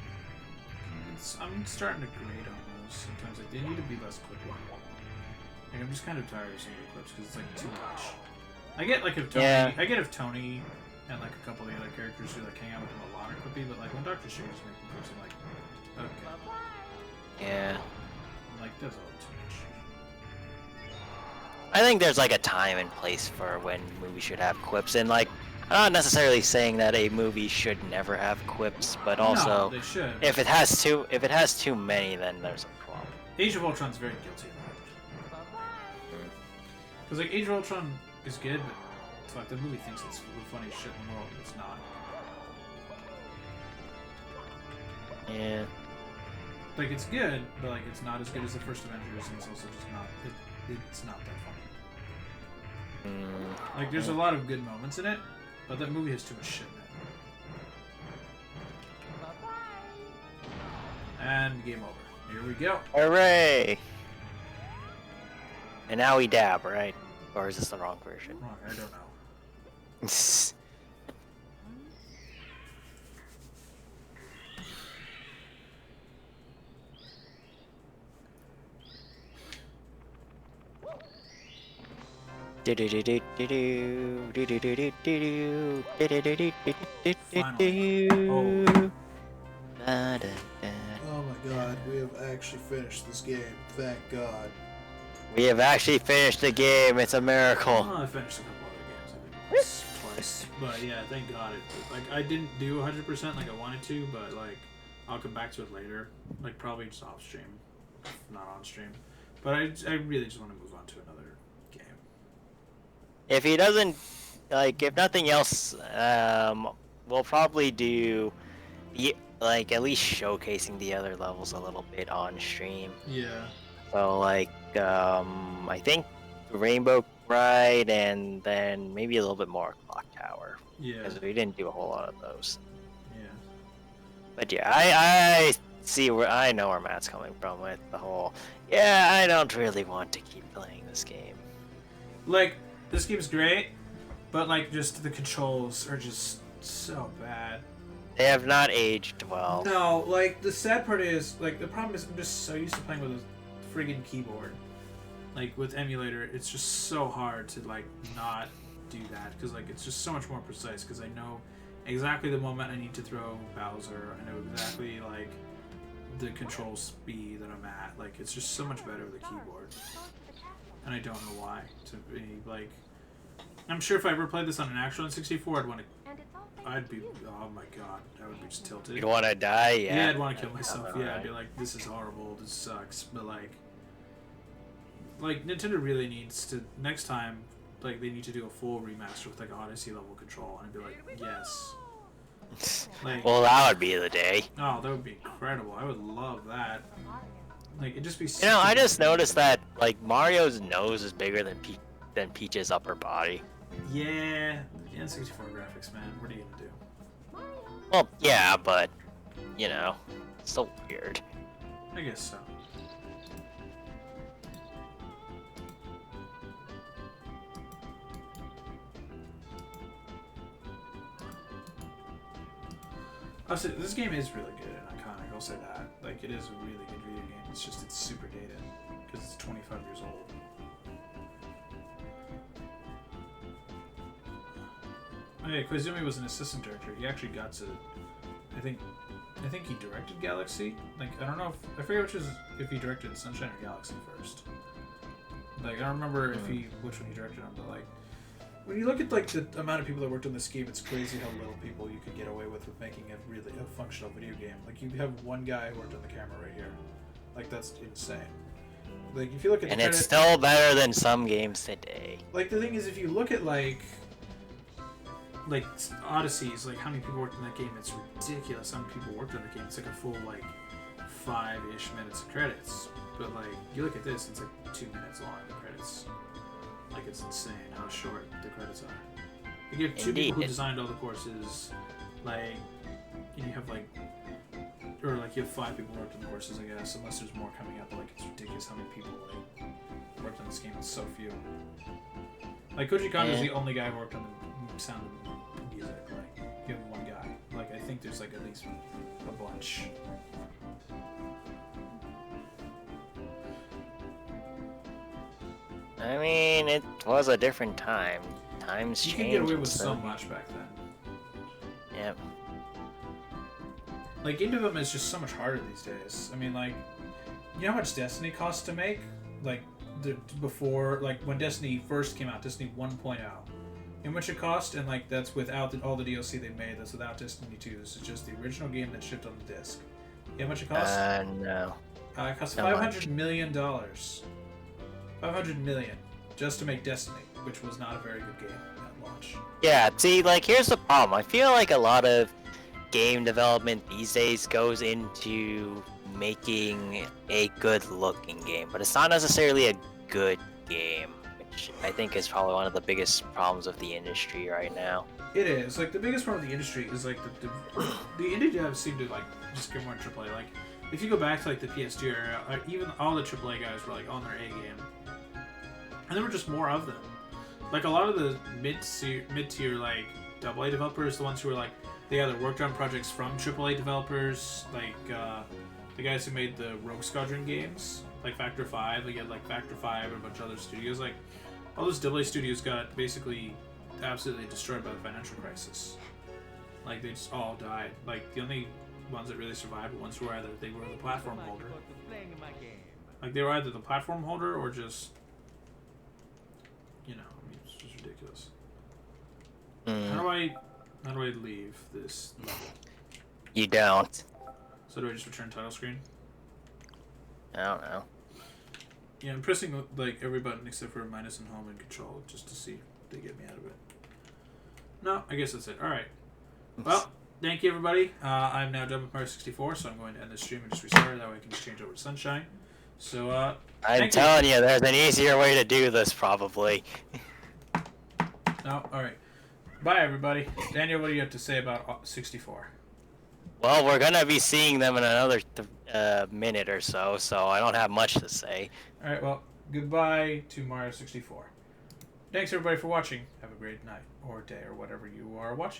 I'm starting to grade on those sometimes. Like, they need to be less clippy. Like, I'm just kind of tired of some of the clips because it's like too much. I get like if Tony, Yeah. I get if Tony and like a couple of the other characters who like hang out with him a lot are clippy, but like when Doctor Strange is making clips, I'm like, okay, Yeah. I'm like that's a little too much. I think there's like a time and place for when movies should have quips, and like, I'm not necessarily saying that a movie should never have quips, but No, also they should. if it has too many, then there's a problem. Age of Ultron's very guilty of that. Because like Age of Ultron is good, but fuck, the movie thinks it's the funniest shit in the world, but it's not. Yeah. Like it's good, but like it's not as good as the first Avengers, and it's also just not. It's not that funny. Like there's a lot of good moments in it, but that movie has too much shit in it. And game over. Here we go. Hooray! And now we dab, right? Or is this the wrong version? Wrong, I don't know. Oh my god, we have actually finished this game. Thank god. We have actually finished the game. It's a miracle. Well, I finished a couple other games. I think twice. But yeah, thank god. Like I didn't do 100% like I wanted to, but like I'll come back to it later. Like probably just off stream, not on stream. But I really just want to move on to another game. If he doesn't, like, if nothing else, we'll probably do, like, at least showcasing the other levels a little bit on stream. Yeah. So, like, I think Rainbow Ride and then maybe a little bit more Clock Tower. Yeah. Because we didn't do a whole lot of those. Yeah. But yeah, I see where I know where Matt's coming from with the whole. Yeah, I don't really want to keep playing this game. Like, this game's great, but like just the controls are just so bad. They have not aged well. No, like the sad part is like the problem is I'm just so used to playing with a friggin' keyboard. Like with emulator, it's just so hard to like not do that because like it's just so much more precise because I know exactly the moment I need to throw Bowser. I know exactly like the control speed that I'm at. Like it's just so much better with a keyboard, and I don't know why. To be like, I'm sure if I ever played this on an actual N64, I'd be, oh my god, I would be just tilted. You'd want to die? Yeah, I'd want to kill myself. Yeah, I'd be like, this is horrible, this sucks. But like Nintendo really needs to, next time, like they need to do a full remaster with like Odyssey level control, and I'd be like, yes. Like, Well, that would be the day. oh, that would be incredible. I would love that. Like, it'd just be. You know, I just noticed that like Mario's nose is bigger than Peach's upper body. Yeah, the N64 graphics, man. What are you gonna do? Well, yeah, but you know, it's still weird. I guess so. Obviously, this game is really good and iconic. I'll say that. Like, it is a really good video game. It's just it's super dated because it's 25 years old. Oh yeah, Koizumi was an assistant director. He actually got to, I think he directed Galaxy. Like, I don't know if I forget if he directed Sunshine or Galaxy first. Like, I don't remember which one he directed on, but like, when you look at like the amount of people that worked on this game, it's crazy how little people you could get away with making it really a functional video game. Like, you have one guy who worked on the camera right here. Like, that's insane. Like, if you look at And the it's credit, still better than some games today. like the thing is, if you look at like Odysseys, like how many people worked in that game, it's ridiculous how many people worked on the game. It's like a full like 5-ish minutes of credits. But like you look at this, it's like 2 minutes long, the credits. Like it's insane how short the credits are. You have two people who designed all the courses, like and you have like or like you have 5 people who worked on the courses, I guess, unless there's more coming up, but like it's ridiculous how many people like worked on this game. It's so few. Like Koji Kondo is the only guy who worked on the sound and music. Like you have one guy. Like I think there's like at least a bunch. I mean, it was a different time. Times You changed. can get away with so- so much back then. Yep. Like game development is just so much harder these days. I mean, like, you know how much Destiny costs to make? Like before, like when Destiny first came out, Destiny 1.0. How much it cost? And like that's without all the DLC they made. That's without Destiny 2. This is just the original game that shipped on the disc. You know how much it cost? No. It cost How $500 much? million. $500 million just to make Destiny, which was not a very good game at launch. Yeah, see, like, here's the problem. I feel like a lot of game development these days goes into making a good-looking game, but it's not necessarily a good game, which I think is probably one of the biggest problems of the industry right now. It is. Like, the biggest problem of the industry is, like, the indie devs seem to, like, just get more AAA. Like, if you go back to, like, the PS2 era, even all the AAA guys were, like, on their A game. And there were just more of them. Like, a lot of the mid-tier, like, AA developers, the ones who were, like, they either worked on projects from AAA developers, like, the guys who made the Rogue Squadron games, like Factor 5, like, you had, like, Factor 5 and a bunch of other studios. Like, all those AA studios got basically absolutely destroyed by the financial crisis. Like, they just all died. Like, the only ones that really survived were ones who were either they were the platform holder. Like, they were either the platform holder or just, you know, I mean, it's just ridiculous. How do I leave this level? You don't. So do I just return title screen? I don't know. Yeah, I'm pressing like every button except for minus and home and control just to see if they get me out of it. No, I guess that's it. Alright. Well, thank you everybody. I'm now done with Mario 64, so I'm going to end this stream and just restart it. That way I can just change over to Sunshine. So, I'm telling you, there's an easier way to do this, probably. No, alright. Bye everybody. Daniel, what do you have to say about 64? Well, we're gonna be seeing them in another minute or so, so I don't have much to say. All right, well, goodbye to Mario 64. Thanks everybody for watching. Have a great night or day or whatever you are watching.